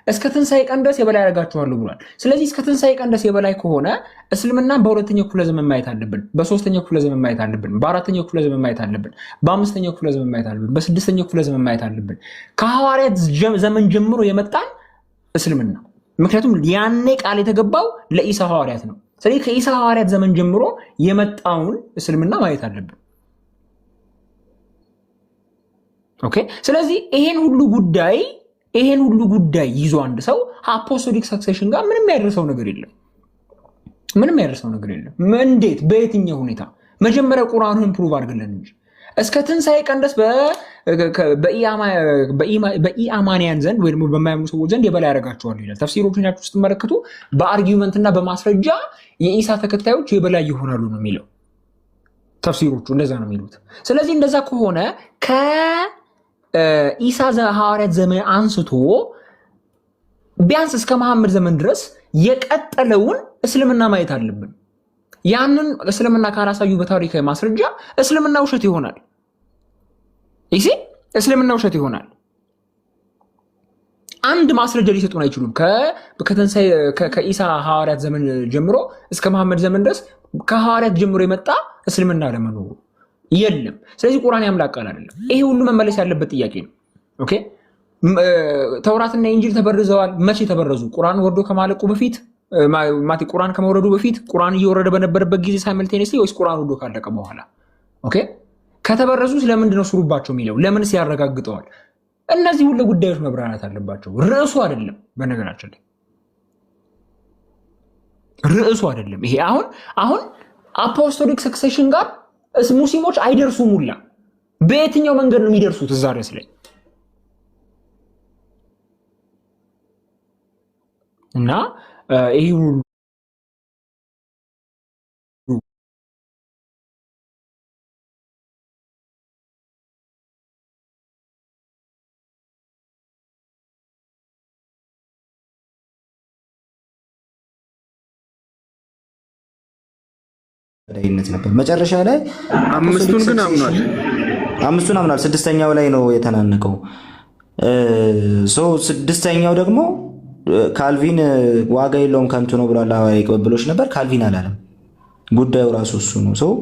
እስከ ትንሣኤ ቀን ድረስ የበላይ አደርጋችኋለሁ ብሏል። ስለዚህ እስከ ትንሣኤ ቀን ድረስ የበላይ ከሆነ እስልምናን በሁለተኛው ክፍለ ዘመን ማየት አለብን፣ በሶስተኛው ክፍለ ዘመን ማየት አለብን፣ በአራተኛው ክፍለ ዘመን ማየት አለብን፣ በአምስተኛው ክፍለ ዘመን ማየት አለብን፣ በስድስተኛው ክፍለ ዘመን ማየት አለብን። ከሐዋርያት ዘመን ጀምሮ የመጣን እስልምና፣ ምክንያቱም ያኔ ቃል የተገባው ለኢሳ ሐዋርያት ነው። ስለዚህ ከኢሳ ሐዋርያት ዘመን ጀምሮ የመጣውን እስልምና ማየት አለብን። ኦኬ። ስለዚህ ይሄን ሁሉ ጉዳይ ይዞ አንድ ሰው አፖስቶሊክ ሰክሴሽን ጋር ምንም ያደርሰው ነገር የለም። እንዴት? በየትኛው ሁኔታ? መጀመሪያ ቁርአኑን ፕሩቭ አድርግልን እንጂ እስከ ትንሣኤ ቀን ድረስ በኢአማንያን ዘንድ ወይ ደግሞ በማያምኑ ሰዎች ዘንድ የበላይ ያደርጋቸዋል ይላል። ተፍሲሮችን ያችሁ ስትመለከቱ በአርጊውመንትና በማስረጃ የኢሳ ተከታዮች የበላይ ይሆናሉ ነው የሚለው። ተፍሲሮቹ እንደዛ ነው የሚሉት። ስለዚህ እንደዛ ከሆነ ኢሳ ሐዋርያት ዘመን አንስቶ ቢያንስ እስከ መሐመድ ዘመን ድረስ የቀጠለውን እስልምና ማየት አለብን። ያንን እስልምና ካላሳዩ በታሪካዊ ማስረጃ እስልምና ውሸት ይሆናል። አንድ ማስረጃ ሊሰጡን አይችሉም። ከኢሳ ሐዋርያት ዘመን ጀምሮ እስከ መሐመድ ዘመን ድረስ ከሐዋርያት ጀምሮ የመጣ እስልምና ለመኖሩ የለም። ስለዚህ ቁርአን ያምላክ ቃል አይደለም። ይሄ ሁሉ መመለስ ያለበት ጥያቄ ነው። ኦኬ። ተውራትና ኢንጂል ተበርዘዋል። መቼ ተበረዙ? ቁርአን ወርዶ ከማለቁ በፊት ቁርአን ከመውረዱ በፊት፣ ቁርአን እየወረደ በነበረበት ጊዜ ሳይመልቴኒየስሊ፣ ወይስ ቁርአን ወርዶ ካለቀ በኋላ? ኦኬ። ከተበረዙ ለምንድን ነው ስሩባቸው የሚለው? ለምንስ ያረጋግጠዋል? እነዚህ ሁሉ ጉዳዮች መብራራት አለባቸው። ርዕሱ አይደለም፣ በነገራችን ላይ ርዕሱ አይደለም ይሄ። አሁን አፖስቶሊክ ሰክሴሽን ጋር ሙስሊሞች አይደርሱም ሁላ። በየትኛው መንገድ ነው የሚደርሱት እዛ ርዕስ ላይ? እና ይሄ ዳይነት ነበር። መጨረሻ ላይ አምስቱን ግን አምኗል። አምስቱን አምኗል። ስድስተኛው ላይ ነው የተናነቀው። ስድስተኛው ደግሞ ካልቪን ዋጋ የለውም ከንቱ ነው ብሏል። ሐዋርያዊ ቅብብሎች ነበር። ካልቪን አላለም። ጉዳዩ ራሱ እሱ ነው።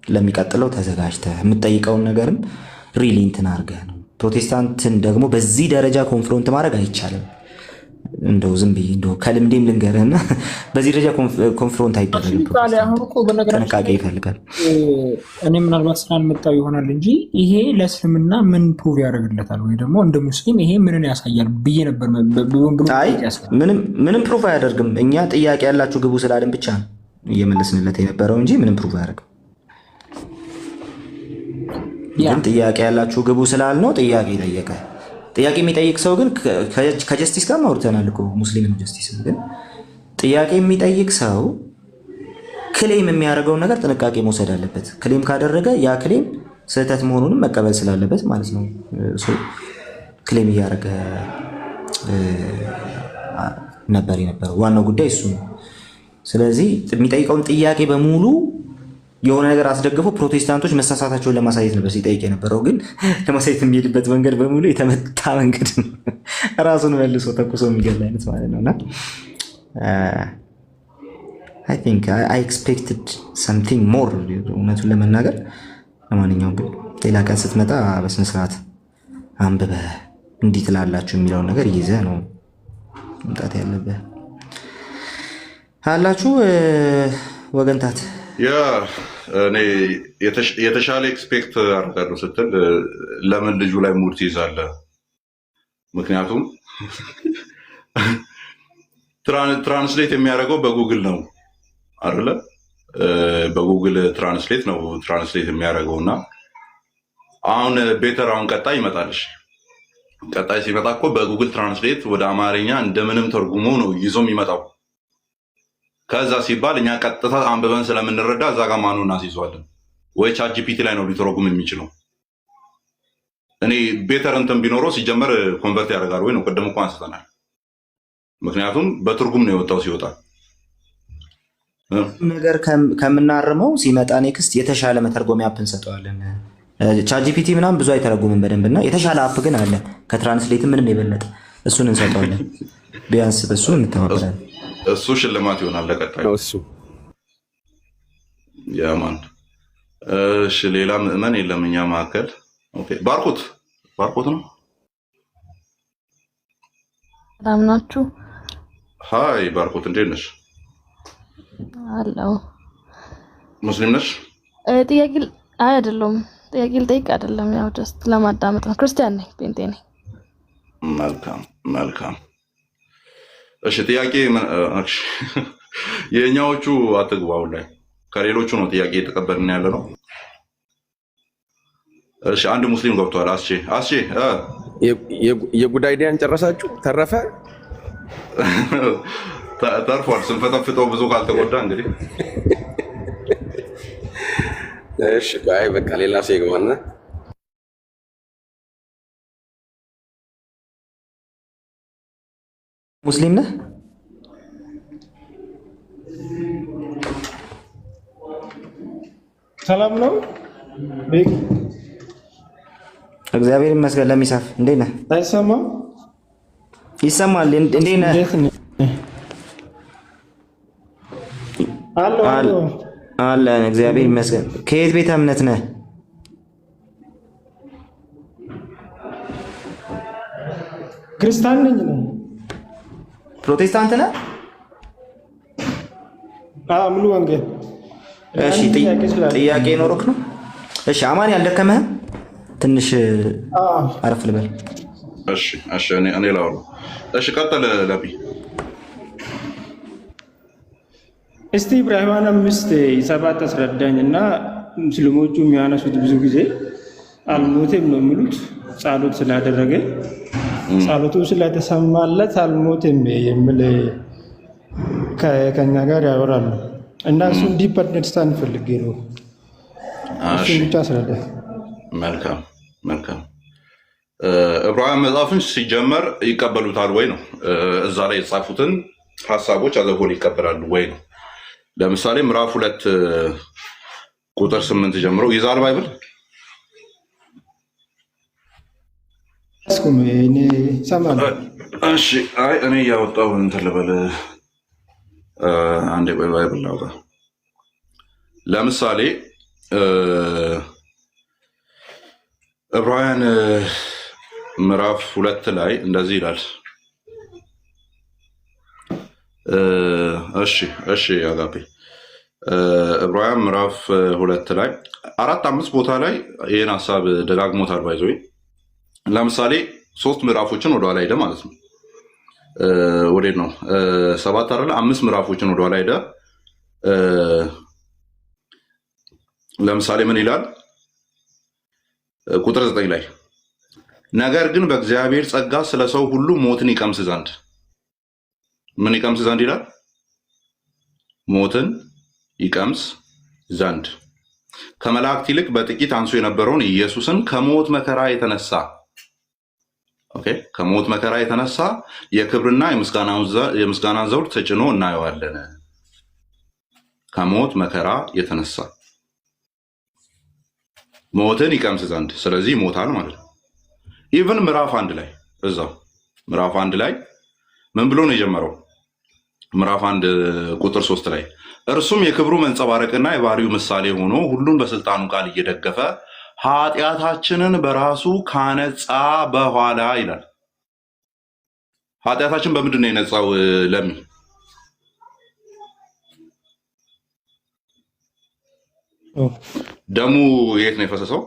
ለሚቀጥለው ተዘጋጅተህ የምትጠይቀውን ነገርም ሪሊ እንትን አድርገህ ነው። ፕሮቴስታንትን ደግሞ በዚህ ደረጃ ኮንፍሮንት ማድረግ አይቻልም። እንደው ዝም ብዬ እንደው ከልምዴም ልንገርህና በዚህ ደረጃ ኮንፍሮንት አይደረግም። ጥንቃቄ ይፈልጋል። እኔ ምናልባት ስላልመጣው ይሆናል እንጂ ይሄ ለእስልምና ምን ፕሩቭ ያደርግለታል ወይ ደግሞ እንደ ሙስሊም ይሄ ምንን ያሳያል ብዬ ነበር። ምንም ፕሩቭ አያደርግም። እኛ ጥያቄ ያላችሁ ግቡ ስላልን ብቻ ነው እየመለስንለት የነበረው እንጂ ምንም ፕሩቭ አያደርግም። ግን ጥያቄ ያላችሁ ግቡ ስላልነው ጥያቄ ጠየቀ። ጥያቄ የሚጠይቅ ሰው ግን ከጀስቲስ ጋር አውርተናል እኮ ሙስሊም ጀስቲስ። ግን ጥያቄ የሚጠይቅ ሰው ክሌም የሚያደርገውን ነገር ጥንቃቄ መውሰድ አለበት። ክሌም ካደረገ ያ ክሌም ስህተት መሆኑንም መቀበል ስላለበት ማለት ነው። ክሌም እያደረገ ነበር የነበረው። ዋናው ጉዳይ እሱ ነው። ስለዚህ የሚጠይቀውን ጥያቄ በሙሉ የሆነ ነገር አስደግፎ ፕሮቴስታንቶች መሳሳታቸውን ለማሳየት ነበር ሲጠይቅ የነበረው። ግን ለማሳየት የሚሄድበት መንገድ በሙሉ የተመታ መንገድ ነው። ራሱን መልሶ ተኩሶ የሚገል አይነት ማለት ነው። እና አይ ቲንክ አይ ኤክስፔክትድ ሰምቲንግ ሞር እውነቱን ለመናገር። ለማንኛውም ግን ሌላ ቀን ስትመጣ በስነ ስርዓት አንብበህ እንዲህ ትላላችሁ የሚለውን ነገር ይዘህ ነው መምጣት ያለብህ። አላችሁ ወገንታት እኔ የተሻለ ኤክስፔክት አደርጋለሁ ስትል ለምን ልጁ ላይ ሙድ ትይዛለህ? ምክንያቱም ትራንስሌት የሚያደርገው በጉግል ነው አይደለ? በጉግል ትራንስሌት ነው ትራንስሌት የሚያደርገው እና አሁን ቤተር አሁን ቀጣይ ይመጣልሽ። ቀጣይ ሲመጣ እኮ በጉግል ትራንስሌት ወደ አማርኛ እንደምንም ተርጉሞ ነው ይዞ የሚመጣው። ከዛ ሲባል እኛ ቀጥታ አንብበን ስለምንረዳ እዛ ጋር ማኑ እናስይዘዋለን ወይ ቻት ጂፒቲ ላይ ነው ሊተረጉም የሚችለው። እኔ ቤተር እንትን ቢኖረው ሲጀመር ኮንቨርት ያደርጋል ወይ ነው። ቀደም እኮ አንስተናል። ምክንያቱም በትርጉም ነው የወጣው። ሲወጣ ነገር ከምናርመው ሲመጣ ኔክስት የተሻለ መተርጎሚያ አፕ እንሰጠዋለን። ቻት ጂፒቲ ምናምን ብዙ አይተረጉምም በደንብና የተሻለ አፕ ግን አለ ከትራንስሌት ምንም የበለጠ እሱን እንሰጠዋለን። ቢያንስ በሱ እንተባበራለን። እሱ ሽልማት ይሆናል ለቀጣይ እሱ ያማን። እሺ ሌላ ምዕመን የለም እኛ መካከል። ኦኬ ባርኮት ነው። ሰላም ናችሁ? ሃይ ባርኮት እንዴት ነሽ? አለው ሙስሊም ነሽ? ጥያቄ አይደለም፣ ጥያቄ ልጠይቅ አይደለም፣ ያው ጀስት ለማዳመጥ ነው። ክርስቲያን ነኝ፣ ጴንጤ ነኝ። መልካም። እሺ ጥያቄ የኛዎቹ አትግቡ። አሁን ላይ ከሌሎቹ ነው ጥያቄ የተቀበልን ያለ ነው። እሺ አንድ ሙስሊም ገብቷል። አስቼ የጉዳይ ዲያን ጨረሳችሁ? ተረፈ ተርፏል። ስንፈጠፍጠው ብዙ ካልተጎዳ እንግዲህ እሺ ጋይ በቃ ሌላ ሰው ይገባና ሙስሊም ነህ? ሰላም ነው። እግዚአብሔር ይመስገን። ለሚሳፍ እንዴት ነህ? አይሰማም? ይሰማል። እንዴት ነህ? አለን። እግዚአብሔር ይመስገን። ከየት ቤተ እምነት ነህ? ክርስቲያን ነኝ። ፕሮቴስታንት ነህ? ሙሉ ወንጌል። እሺ ጥያቄ ኖሮክ ነው? እሺ አማን ያልደከመህ ትንሽ አረፍ ልበል። እሺ እኔ ላውራ። እሺ ቀጥል ለቢ። እስቲ ኢብራሂም 5:7 አስረዳኝ እና ሙስሊሞቹ የሚያነሱት ብዙ ጊዜ አልሞቴም ነው የሚሉት ጸሎት ስላደረገ ጸሎቱ ስለተሰማለት አልሞቴም የሚል ከኛ ጋር ያወራሉ እና እሱን ዲፕ አንደርስታንድ ፈልጌ ነው። እሺ ብቻ አስረዳ። መልካም ዕብራውያን መጽሐፍን ሲጀመር ይቀበሉታል ወይ ነው። እዛ ላይ የተጻፉትን ሀሳቦች አዘሆል ይቀበላሉ ወይ ነው። ለምሳሌ ምዕራፍ 2 ቁጥር 8 ጀምሮ ይዛል ባይብል። እሺ እኔ ያወጣው እንትን ልበል። አንዴ ባይብል ላውጣ። ለምሳሌ ዕብራውያን ምዕራፍ 2 ላይ እንደዚህ ይላል። እሺ አጋፔ ዕብራውያን ምዕራፍ 2 ላይ 4-5 ቦታ ላይ ይህን ሀሳብ ደጋግሞታል። ባይዘዌ ለምሳሌ 3 ምዕራፎችን ወደኋላ ሄደ ማለት ነው። ወዴት ነው 7 አይደለ? 5 ምዕራፎችን ወደኋላ ሄደ። ለምሳሌ ምን ይላል? ቁጥር 9 ላይ ነገር ግን በእግዚአብሔር ጸጋ ስለ ሰው ሁሉ ሞትን ይቀምስ ዘንድ ምን ይቀምስ ዘንድ ይላል? ሞትን ይቀምስ ዘንድ ከመላእክት ይልቅ በጥቂት አንሶ የነበረውን ኢየሱስን ከሞት መከራ የተነሳ የክብርና የምስጋናን ዘውድ ተጭኖ እናየዋለን። ከሞት መከራ የተነሳ ሞትን ይቀምስ ዘንድ፣ ስለዚህ ይሞታል ማለት ነው። ኢቭን ምዕራፍ 1 ላይ እዛው ምዕራፍ 1 ላይ ምን ብሎ ነው የጀመረው? ምዕራፍ 1 ቁጥር 3 ላይ እርሱም የክብሩ መንጸባረቅና የባህሪው ምሳሌ ሆኖ ሁሉን በስልጣኑ ቃል እየደገፈ ኃጢአታችንን በራሱ ካነጻ በኋላ ይላል። ኃጢአታችን በምንድን ነው የነጻው? ለሚ ደሙ የት ነው የፈሰሰው?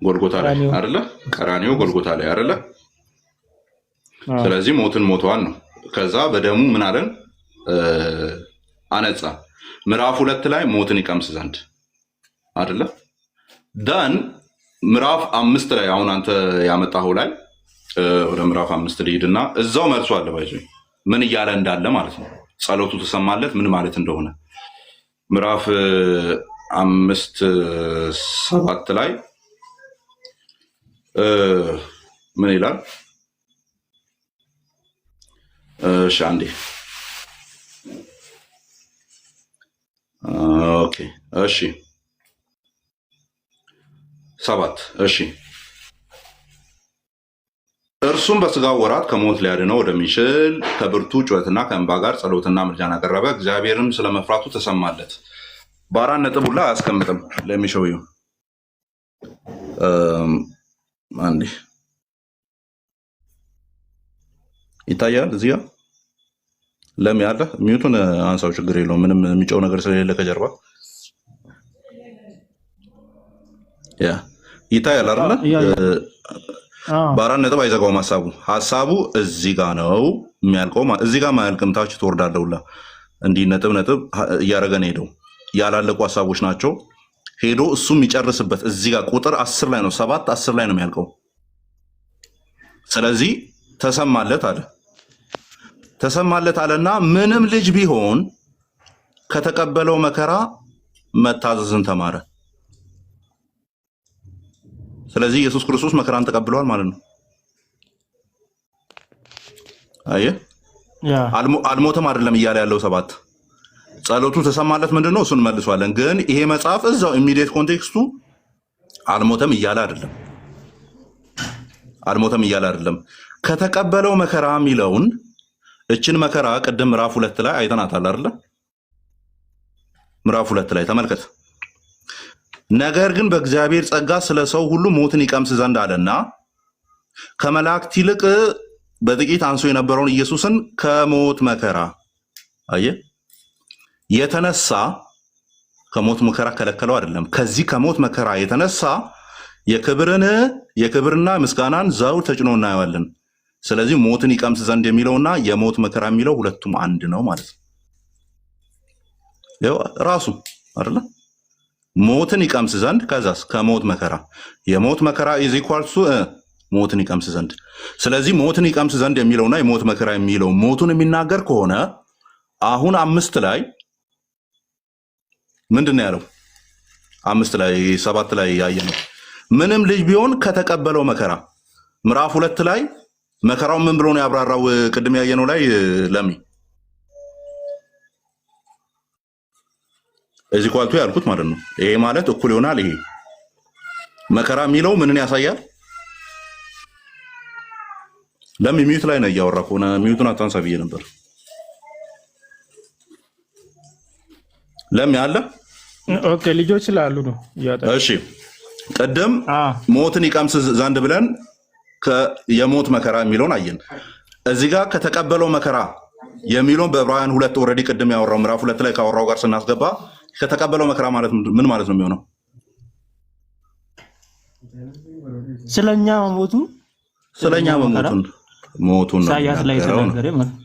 ጎልጎታ ላይ አይደለ? ቀራንዮ ጎልጎታ ላይ አይደለ? ስለዚህ ሞትን ሞቷል ነው። ከዛ በደሙ ምን አለን? አነጻ። ምዕራፍ 2 ላይ ሞትን ይቀምስ ዘንድ አይደለ? ዳን ምዕራፍ 5 ላይ አሁን አንተ ያመጣኸው ላይ ወደ ምዕራፍ 5 ልሂድና እዛው መልሶ አለ። ባይዞ ምን እያለ እንዳለ ማለት ነው። ጸሎቱ ተሰማለት ምን ማለት እንደሆነ ምዕራፍ 5:7 ላይ ምን ይላል? እሺ አንዴ ኦኬ እሺ 7 እሺ እርሱም በስጋው ወራት ከሞት ሊያድነው ወደሚችል ከብርቱ ጩኸትና ከእንባ ጋር ጸሎትና ምልጃን አቀረበ፣ እግዚአብሔርም ስለመፍራቱ ተሰማለት። በአራት ነጥብ ሁላ አያስቀምጥም። ለሚሸው አንዴ ይታያል እዚህ ጋር ለም ያለ ሚዩቱን አንሳው፣ ችግር የለውም ምንም የሚጨው ነገር ስለሌለ ከጀርባ ይታያል አይደለ? በአራት ነጥብ አይዘጋውም። ሀሳቡ እዚህ ጋር ነው የሚያልቀው። እዚህ ጋር ማያልቅም፣ ታች ትወርዳለሁላ እንዲህ ነጥብ ነጥብ እያደረገን ሄደው ያላለቁ ሀሳቦች ናቸው። ሄዶ እሱ የሚጨርስበት እዚህ ጋር ቁጥር 10 ላይ ነው፣ 7-10 ላይ ነው የሚያልቀው። ስለዚህ ተሰማለት አለና ምንም ልጅ ቢሆን ከተቀበለው መከራ መታዘዝን ተማረ። ስለዚህ ኢየሱስ ክርስቶስ መከራን ተቀብሏል ማለት ነው። አየህ፣ አልሞተም አይደለም እያለ ያለው 7 ጸሎቱ ተሰማለት ምንድን ነው? እሱን መልሷለን። ግን ይሄ መጽሐፍ እዛው ኢሚዲየት ኮንቴክስቱ አልሞተም እያለ አይደለም። ከተቀበለው መከራ የሚለውን እችን መከራ ቅድም ምዕራፍ 2 ላይ አይተናታል አይደለ? ምዕራፍ 2 ላይ ተመልከት። ነገር ግን በእግዚአብሔር ጸጋ ስለ ሰው ሁሉ ሞትን ይቀምስ ዘንድ አለና ከመላእክት ይልቅ በጥቂት አንሶ የነበረውን ኢየሱስን ከሞት መከራ አየህ የተነሳ ከሞት መከራ ከለከለው አይደለም። ከዚህ ከሞት መከራ የተነሳ የክብርና ምስጋናን ዘውድ ተጭኖ እናየዋለን። ስለዚህ ሞትን ይቀምስ ዘንድ የሚለውና የሞት መከራ የሚለው ሁለቱም አንድ ነው ማለት ነው። ያው ራሱ አይደለ ሞትን ይቀምስ ዘንድ ከዛስ ከሞት መከራ የሞት መከራ ኢዝ ኢኳልስ ሞትን ይቀምስ ዘንድ። ስለዚህ ሞትን ይቀምስ ዘንድ የሚለውና የሞት መከራ የሚለው ሞቱን የሚናገር ከሆነ አሁን 5 ላይ ምንድነው ያለው? 5 ላይ 7 ላይ ያየነው ምንም ልጅ ቢሆን ከተቀበለው መከራ ምዕራፍ 2 ላይ መከራው ምን ብሎ ነው ያብራራው? ቅድም ያየነው ላይ ለሚ እዚህ ኳልቱ ያልኩት ማለት ነው። ይሄ ማለት እኩል ይሆናል። ይሄ መከራ የሚለው ምንን ያሳያል? ለሚ ሚዩት ላይ ነው እያወራ ከሆነ ሚዩቱን አታንሳ ብዬ ነበር። ለሚ አለ ኦኬ ልጆች ስላሉ ነው። እሺ ቅድም ሞትን ይቀምስ ዘንድ ብለን የሞት መከራ የሚለውን አየን። እዚህ ጋር ከተቀበለው መከራ የሚለውን በዕብራውያን 2 ኦልሬዲ ቅድም ያወራው ምዕራፍ 2 ላይ ካወራው ጋር ስናስገባ ከተቀበለው መከራ ማለት ምን ማለት ነው የሚሆነው? ስለኛ ሞቱን ኢሳያስ ላይ ተናገረ ማለት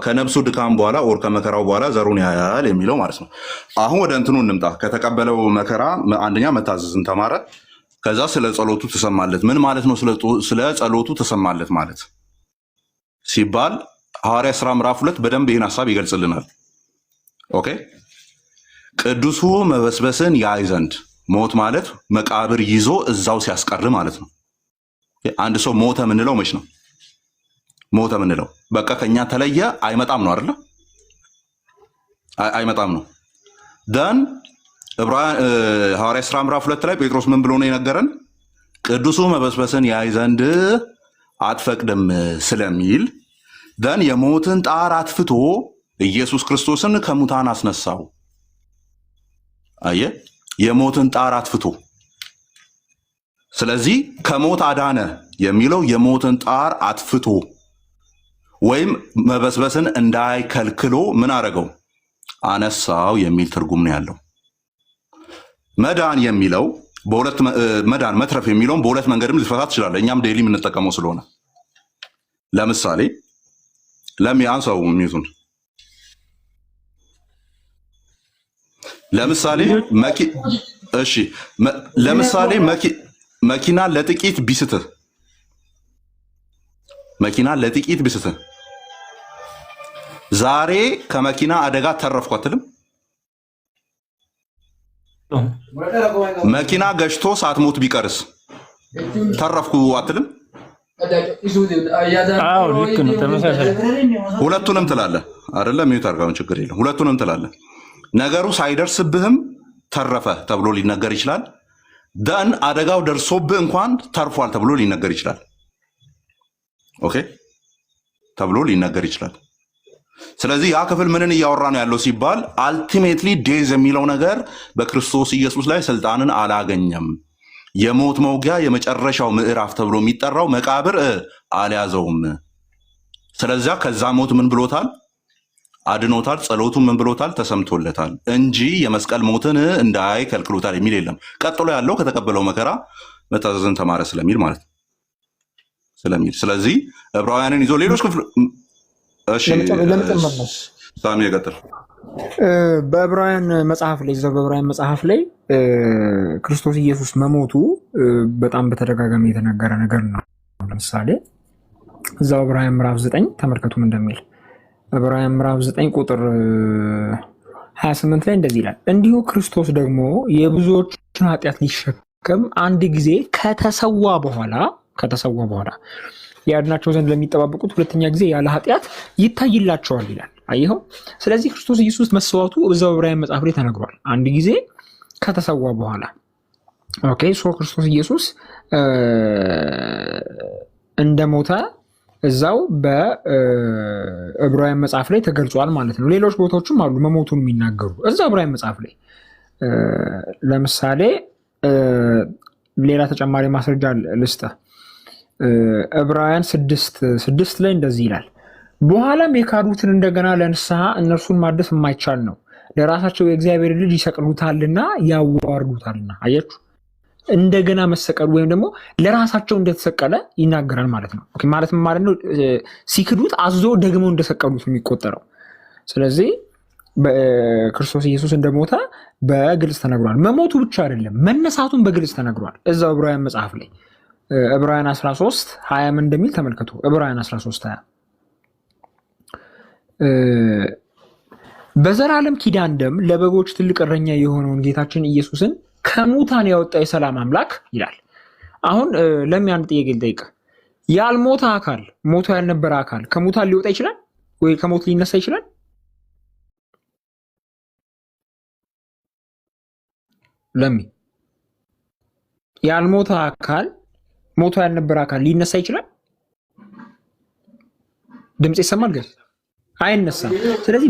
ከነፍሱ ድካም በኋላ ወር ከመከራው በኋላ ዘሩን ያያል የሚለው ማለት ነው። አሁን ወደ እንትኑ እንምጣ። ከተቀበለው መከራ አንደኛ መታዘዝን ተማረ። ከዛ ስለ ጸሎቱ ተሰማለት። ምን ማለት ነው ስለ ጸሎቱ ተሰማለት ማለት ሲባል ሐዋርያ ሥራ ምዕራፍ 2 በደንብ ይህን ሐሳብ ይገልጽልናል። ኦኬ ቅዱሱ መበስበስን ያይ ዘንድ ሞት ማለት መቃብር ይዞ እዛው ሲያስቀር ማለት ነው። አንድ ሰው ሞተ ምንለው መች ነው? ሞተ ምንለው በቃ ከኛ ተለየ አይመጣም ነው አይደለ? አይመጣም ነው። ደን ሐዋርያ ሥራ ምዕራፍ 2 ላይ ጴጥሮስ ምን ብሎ ነው የነገረን? ቅዱሱ መበስበስን ያይ ዘንድ አትፈቅድም ስለሚል ደን የሞትን ጣር አጥፍቶ ኢየሱስ ክርስቶስን ከሙታን አስነሳው። አየ የሞትን ጣር አጥፍቶ። ስለዚህ ከሞት አዳነ የሚለው የሞትን ጣር አጥፍቶ ወይም መበስበስን እንዳይከልክሎ ምን አረገው? አነሳው የሚል ትርጉም ነው ያለው። መዳን የሚለው መዳን መትረፍ የሚለውን በሁለት መንገድም ልትፈታ ትችላለህ። እኛም ዴይሊ የምንጠቀመው ስለሆነ ለምሳሌ ለሚያንሳው ሚቱን ለምሳሌ መኪና ለጥቂት ቢስትህ ዛሬ ከመኪና አደጋ ተረፍኩ አትልም? መኪና ገጭቶ ሳትሞት ቢቀርስ ተረፍኩ አትልም? ሁለቱንም ትላለህ አይደለም? ሚዩት አድርጋውን ችግር የለም። ሁለቱንም ትላለህ። ነገሩ ሳይደርስብህም ተረፈ ተብሎ ሊነገር ይችላል። ደን አደጋው ደርሶብህ እንኳን ተርፏል ተብሎ ሊነገር ይችላል። ኦኬ ተብሎ ሊነገር ይችላል። ስለዚህ ያ ክፍል ምንን እያወራ ነው ያለው ሲባል አልቲሜትሊ ዴዝ የሚለው ነገር በክርስቶስ ኢየሱስ ላይ ስልጣንን አላገኘም። የሞት መውጊያ የመጨረሻው ምዕራፍ ተብሎ የሚጠራው መቃብር አልያዘውም። ስለዚያ ከዛ ሞት ምን ብሎታል? አድኖታል። ጸሎቱ ምን ብሎታል? ተሰምቶለታል እንጂ የመስቀል ሞትን እንዳይከልክሎታል የሚል የለም። ቀጥሎ ያለው ከተቀበለው መከራ መታዘዝን ተማረ ስለሚል ማለት ነው ስለሚል። ስለዚህ ዕብራውያንን ይዞ ሌሎች ክፍል ሳሚ ይቀጥል። በዕብራውያን መጽሐፍ ላይ በዕብራውያን መጽሐፍ ላይ ክርስቶስ ኢየሱስ መሞቱ በጣም በተደጋጋሚ የተነገረ ነገር ነው። ለምሳሌ እዛው ዕብራውያን ምዕራፍ 9 ተመልከቱም እንደሚል ዕብራውያን ምዕራፍ 9 ቁጥር 28 ላይ እንደዚህ ይላል፣ እንዲሁ ክርስቶስ ደግሞ የብዙዎችን ኃጢአት ሊሸከም አንድ ጊዜ ከተሰዋ በኋላ ያድናቸው ዘንድ ለሚጠባበቁት ሁለተኛ ጊዜ ያለ ኃጢአት ይታይላቸዋል ይላል። አየኸው? ስለዚህ ክርስቶስ ኢየሱስ መስዋዕቱ እዛው ዕብራውያን መጽሐፍ ላይ ተነግሯል። አንድ ጊዜ ከተሰዋ በኋላ ኦኬ። ሶ ክርስቶስ ኢየሱስ እንደሞተ እዛው በዕብራውያን መጽሐፍ ላይ ተገልጿል ማለት ነው። ሌሎች ቦታዎችም አሉ መሞቱን የሚናገሩ እዛው ዕብራውያን መጽሐፍ ላይ። ለምሳሌ ሌላ ተጨማሪ ማስረጃ ልስጥህ። ዕብራውያን 6 ላይ እንደዚህ ይላል፣ በኋላም የካዱትን እንደገና ለንስሐ እነርሱን ማደስ የማይቻል ነው፣ ለራሳቸው የእግዚአብሔር ልጅ ይሰቅሉታልና ያዋርዱታልና። አያችሁ፣ እንደገና መሰቀሉ ወይም ደግሞ ለራሳቸው እንደተሰቀለ ይናገራል ማለት ነው። ማለት ማለት ነው ሲክዱት አዞ ደግመው እንደሰቀሉት የሚቆጠረው። ስለዚህ ክርስቶስ ኢየሱስ እንደሞተ በግልጽ ተነግሯል። መሞቱ ብቻ አይደለም መነሳቱን በግልጽ ተነግሯል። እዛው ዕብራውያን መጽሐፍ ላይ ዕብራውያን 13 20 ምን እንደሚል ተመልከቱ። ዕብራውያን 13 20 በዘላለም ኪዳን ደም ለበጎች ትልቅ እረኛ የሆነውን ጌታችን ኢየሱስን ከሙታን ያወጣ የሰላም አምላክ ይላል። አሁን ለምን ጥያቄ ልጠይቅ። ያልሞተ አካል ሞቶ ያልነበረ አካል ከሙታን ሊወጣ ይችላል ወይ ከሞት ሊነሳ ይችላል? ለሚ ያልሞተ አካል ሞቶ ያልነበረ አካል ሊነሳ ይችላል? ድምጽ ይሰማል ግን አይነሳም። ስለዚህ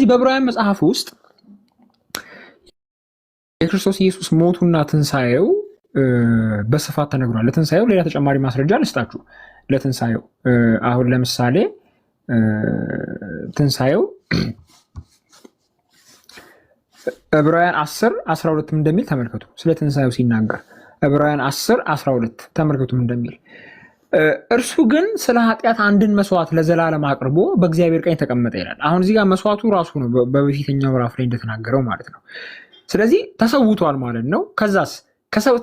በዕብራውያን መጽሐፍ ውስጥ የክርስቶስ ኢየሱስ ሞቱና ትንሣኤው በስፋት ተነግሯል። ለትንሣኤው ሌላ ተጨማሪ ማስረጃ ልስጣችሁ። ለትንሣኤው አሁን ለምሳሌ ትንሣኤው ዕብራውያን 10:12 እንደሚል ተመልከቱ። ስለ ትንሣኤው ሲናገር ዕብራውያን 10:12 ተመልከቱ እንደሚል እርሱ ግን ስለ ኃጢአት አንድን መስዋዕት ለዘላለም አቅርቦ በእግዚአብሔር ቀኝ ተቀመጠ ይላል። አሁን እዚህ ጋር መስዋዕቱ ራሱ ነው በበፊተኛው ምዕራፍ ላይ እንደተናገረው ማለት ነው። ስለዚህ ተሰውቷል ማለት ነው። ከዛስ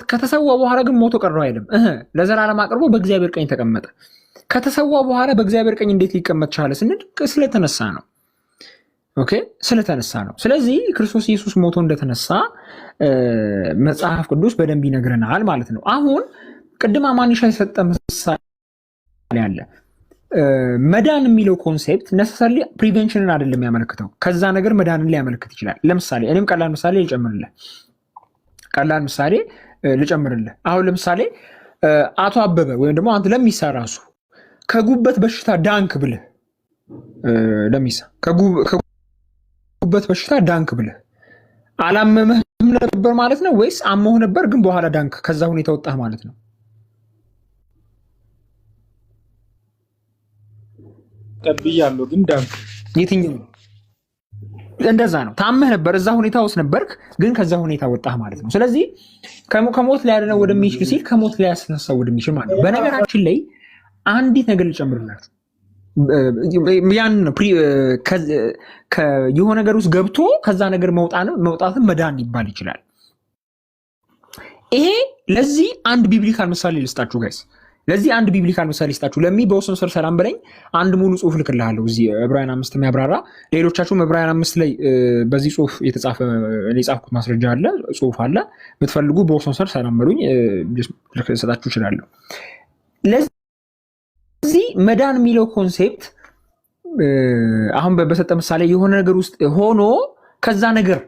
ከተሰዋ በኋላ ግን ሞቶ ቀረው አይልም። ለዘላለም አቅርቦ በእግዚአብሔር ቀኝ ተቀመጠ። ከተሰዋ በኋላ በእግዚአብሔር ቀኝ እንዴት ሊቀመጥ ቻለ ስንል ስለተነሳ ነው። ኦኬ፣ ስለተነሳ ነው። ስለዚህ ክርስቶስ ኢየሱስ ሞቶ እንደተነሳ መጽሐፍ ቅዱስ በደንብ ይነግረናል ማለት ነው። አሁን ቅድም አማኒሻ የሰጠ ምሳሌ አለ። መዳን የሚለው ኮንሴፕት ነሰሰሪ ፕሪቬንሽንን አይደለም ያመለክተው፣ ከዛ ነገር መዳንን ሊያመለክት ይችላል። ለምሳሌ እኔም ቀላል ምሳሌ ልጨምርልህ። አሁን ለምሳሌ አቶ አበበ ወይም ደግሞ አንተ ለሚሳ ራሱ ከጉበት በሽታ ዳንክ ብልህ ከጉበት በሽታ ዳንክ ብልህ አላመመህም ነበር ማለት ነው ወይስ አሞህ ነበር ግን በኋላ ዳንክ ከዛ ሁኔታ ወጣህ ማለት ነው? ቀብያለሁ ግን ዳንክ የትኛው ነው? እንደዛ ነው። ታመህ ነበር፣ እዛ ሁኔታ ውስጥ ነበርክ፣ ግን ከዛ ሁኔታ ወጣህ ማለት ነው። ስለዚህ ከሞት ሊያድነው ወደሚችል ሲል ከሞት ሊያስነሳው ወደሚችል ማለት ነው። በነገራችን ላይ አንዲት ነገር ልጨምርላችሁ። ያን የሆነ ነገር ውስጥ ገብቶ ከዛ ነገር መውጣትን መዳን ይባል ይችላል። ይሄ ለዚህ አንድ ቢብሊካል ምሳሌ ልስጣችሁ ጋይስ። ለሚ በወሰን ስር ሰላም በለኝ አንድ ሙሉ ጽሁፍ ልክልሃለሁ እዚህ ዕብራውያን 5 የሚያብራራ። ሌሎቻችሁም ዕብራውያን 5 ላይ በዚህ ጽሁፍ የተጻፈ የጻፍኩት ማስረጃ አለ፣ ጽሁፍ አለ። ብትፈልጉ በወሰን ስር ሰላም በሉኝ ልሰጣችሁ እችላለሁ። ለዚህ መዳን የሚለው ኮንሴፕት አሁን በሰጠ ምሳሌ የሆነ ነገር ውስጥ ሆኖ ከዛ ነገር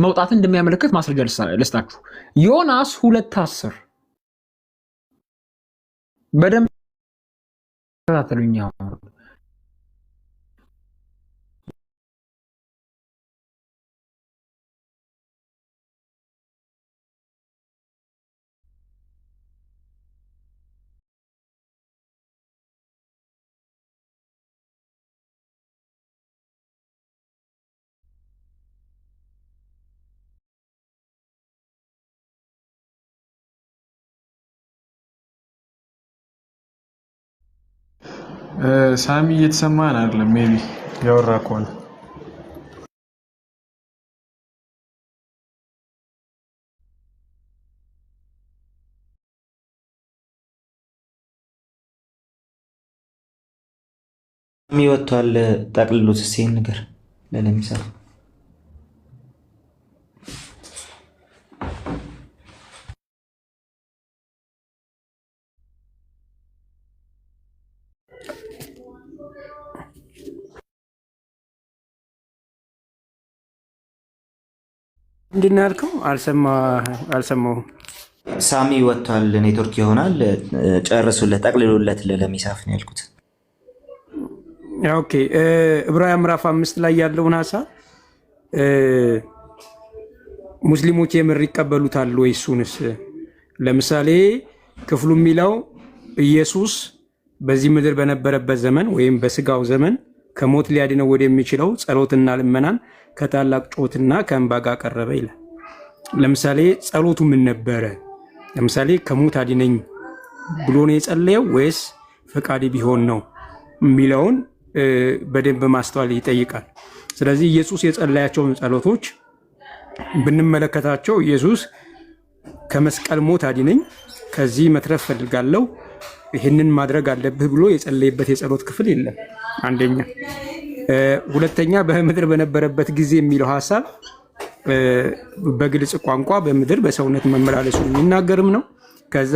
መውጣትን እንደሚያመለክት ማስረጃ ልስጣችሁ። ዮናስ 2:10 በደንብ ተከታተሉኝ። ሳሚ እየተሰማን አይደለም። ሜቢ ያወራ ከሆነ የሚወጣል ጠቅልሎት ሲል ነገር ለለሚሰራ ምንድን ነው ያልከው? አልሰማሁም። ሳሚ ወጥቷል፣ ኔትወርክ ይሆናል። ጨርሱለት፣ ጠቅልሎለት ለሚሳፍ ነው ያልኩት። ኦኬ፣ ዕብራውያን ምዕራፍ 5 ላይ ያለውን ሀሳብ ሙስሊሞች የምር ይቀበሉታል ወይ? እሱንስ ለምሳሌ ክፍሉ የሚለው ኢየሱስ በዚህ ምድር በነበረበት ዘመን ወይም በስጋው ዘመን ከሞት ሊያድነው ወደሚችለው ጸሎትና ልመናን ከታላቅ ጮትና ከእንባ ጋር ቀረበ ይላል። ለምሳሌ ጸሎቱ ምን ነበረ? ለምሳሌ ከሞት አድነኝ ብሎ ነው የጸለየው ወይስ ፈቃድ ቢሆን ነው የሚለውን በደንብ ማስተዋል ይጠይቃል። ስለዚህ ኢየሱስ የጸለያቸውን ጸሎቶች ብንመለከታቸው ኢየሱስ ከመስቀል ሞት አድነኝ፣ ከዚህ መትረፍ ፈልጋለሁ፣ ይህንን ማድረግ አለብህ ብሎ የጸለየበት የጸሎት ክፍል የለም። አንደኛ። ሁለተኛ በምድር በነበረበት ጊዜ የሚለው ሀሳብ በግልጽ ቋንቋ በምድር በሰውነት መመላለሱ የሚናገርም ነው። ከዛ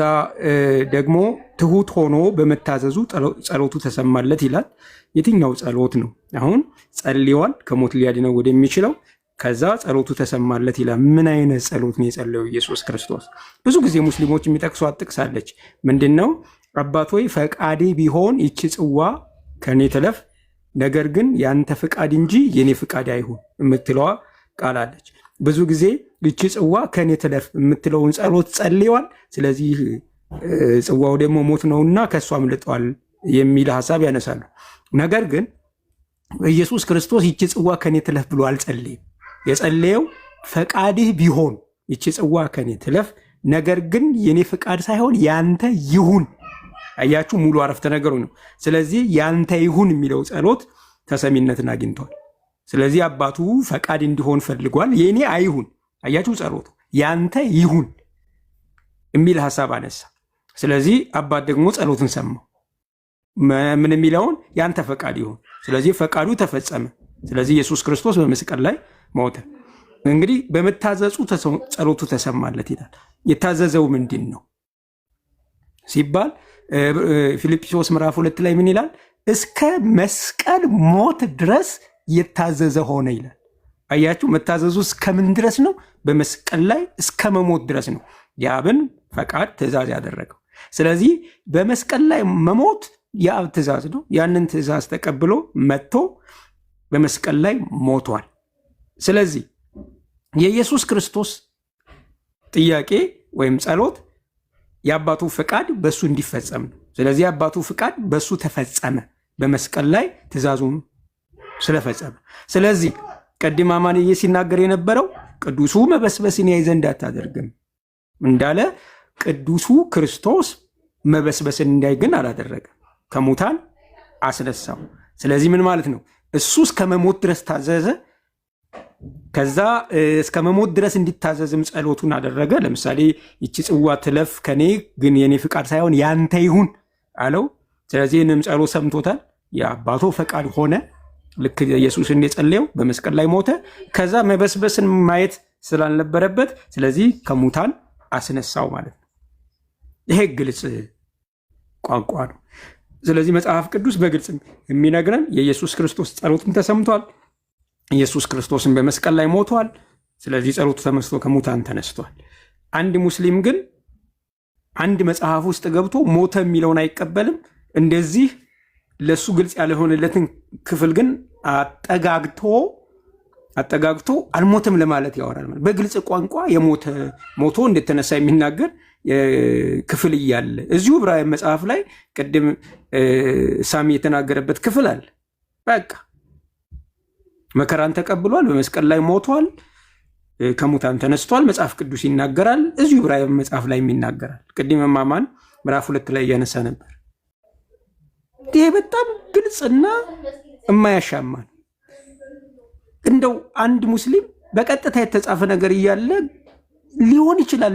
ደግሞ ትሁት ሆኖ በመታዘዙ ጸሎቱ ተሰማለት ይላል። የትኛው ጸሎት ነው? አሁን ጸልዋል ከሞት ሊያድነው ወደሚችለው፣ ከዛ ጸሎቱ ተሰማለት ይላል። ምን አይነት ጸሎት ነው የጸለየው ኢየሱስ ክርስቶስ? ብዙ ጊዜ ሙስሊሞች የሚጠቅሷት ጥቅስ አለች። ምንድነው? አባት ሆይ ፈቃዴ ቢሆን ይቺ ጽዋ ከኔ ትለፍ፣ ነገር ግን ያንተ ፍቃድ እንጂ የኔ ፍቃድ አይሁን የምትለዋ ቃል አለች። ብዙ ጊዜ ይቺ ጽዋ ከኔ ትለፍ የምትለውን ጸሎት ጸልየዋል። ስለዚህ ጽዋው ደግሞ ሞት ነውና ከእሱ አምልጧል የሚል ሀሳብ ያነሳሉ። ነገር ግን ኢየሱስ ክርስቶስ ይቺ ጽዋ ከኔ ትለፍ ብሎ አልጸለየም። የጸለየው ፈቃድህ ቢሆን ይቺ ጽዋ ከኔ ትለፍ፣ ነገር ግን የኔ ፍቃድ ሳይሆን ያንተ ይሁን። አያችሁ፣ ሙሉ አረፍተ ነገሩ ነው። ስለዚህ ያንተ ይሁን የሚለው ጸሎት ተሰሚነትን አግኝቷል። ስለዚህ አባቱ ፈቃድ እንዲሆን ፈልጓል፣ የኔ አይሁን። አያችሁ፣ ጸሎቱ ያንተ ይሁን የሚል ሀሳብ አነሳ። ስለዚህ አባት ደግሞ ጸሎትን ሰማው። ምን የሚለውን? ያንተ ፈቃድ ይሁን። ስለዚህ ፈቃዱ ተፈጸመ። ስለዚህ ኢየሱስ ክርስቶስ በመስቀል ላይ ሞተ። እንግዲህ በመታዘዙ ጸሎቱ ተሰማለት ይላል። የታዘዘው ምንድን ነው ሲባል ፊልጵስዩስ ምዕራፍ 2 ላይ ምን ይላል? እስከ መስቀል ሞት ድረስ የታዘዘ ሆነ ይላል። አያችሁ፣ መታዘዙ እስከምን ድረስ ነው? በመስቀል ላይ እስከ መሞት ድረስ ነው የአብን ፈቃድ ትእዛዝ ያደረገው። ስለዚህ በመስቀል ላይ መሞት የአብ ትእዛዝ ነው። ያንን ትእዛዝ ተቀብሎ መጥቶ በመስቀል ላይ ሞቷል። ስለዚህ የኢየሱስ ክርስቶስ ጥያቄ ወይም ጸሎት የአባቱ ፍቃድ በእሱ እንዲፈጸም ነው። ስለዚህ የአባቱ ፍቃድ በእሱ ተፈጸመ፣ በመስቀል ላይ ትእዛዙን ስለፈጸመ። ስለዚህ ቅድም አማንዬ ሲናገር የነበረው ቅዱሱ መበስበስን ያይ ዘንድ አታደርግም እንዳለ ቅዱሱ ክርስቶስ መበስበስን እንዳይ ግን አላደረገም፣ ከሙታን አስነሳው። ስለዚህ ምን ማለት ነው? እሱ እስከ መሞት ድረስ ታዘዘ። ከዛ እስከ መሞት ድረስ እንዲታዘዝም ጸሎቱን አደረገ። ለምሳሌ ይቺ ጽዋ ትለፍ ከኔ ግን የኔ ፍቃድ ሳይሆን ያንተ ይሁን አለው። ስለዚህ ይህንም ጸሎት ሰምቶታል። የአባቱ ፈቃድ ሆነ። ልክ ኢየሱስ እንደጸለየው በመስቀል ላይ ሞተ። ከዛ መበስበስን ማየት ስላልነበረበት ስለዚህ ከሙታን አስነሳው ማለት ነው። ይሄ ግልጽ ቋንቋ ነው። ስለዚህ መጽሐፍ ቅዱስ በግልጽ የሚነግረን የኢየሱስ ክርስቶስ ጸሎትም ተሰምቷል። ኢየሱስ ክርስቶስን በመስቀል ላይ ሞቷል። ስለዚህ ጸሎቱ ተመስቶ ከሙታን ተነስቷል። አንድ ሙስሊም ግን አንድ መጽሐፍ ውስጥ ገብቶ ሞተ የሚለውን አይቀበልም። እንደዚህ ለሱ ግልጽ ያልሆነለትን ክፍል ግን አጠጋግቶ አልሞተም ለማለት ያወራል። በግልጽ ቋንቋ ሞቶ እንደተነሳ የሚናገር ክፍል እያለ እዚሁ ዕብራውያን መጽሐፍ ላይ ቅድም ሳሚ የተናገረበት ክፍል አለ። በቃ መከራን ተቀብሏል፣ በመስቀል ላይ ሞቷል፣ ከሙታን ተነስቷል። መጽሐፍ ቅዱስ ይናገራል። እዚሁ ዕብራውያን መጽሐፍ ላይ ይናገራል። ቅድም ማማን ምዕራፍ 2 ላይ እያነሳ ነበር። ይሄ በጣም ግልጽና የማያሻማ ነው። እንደው አንድ ሙስሊም በቀጥታ የተጻፈ ነገር እያለ ሊሆን ይችላል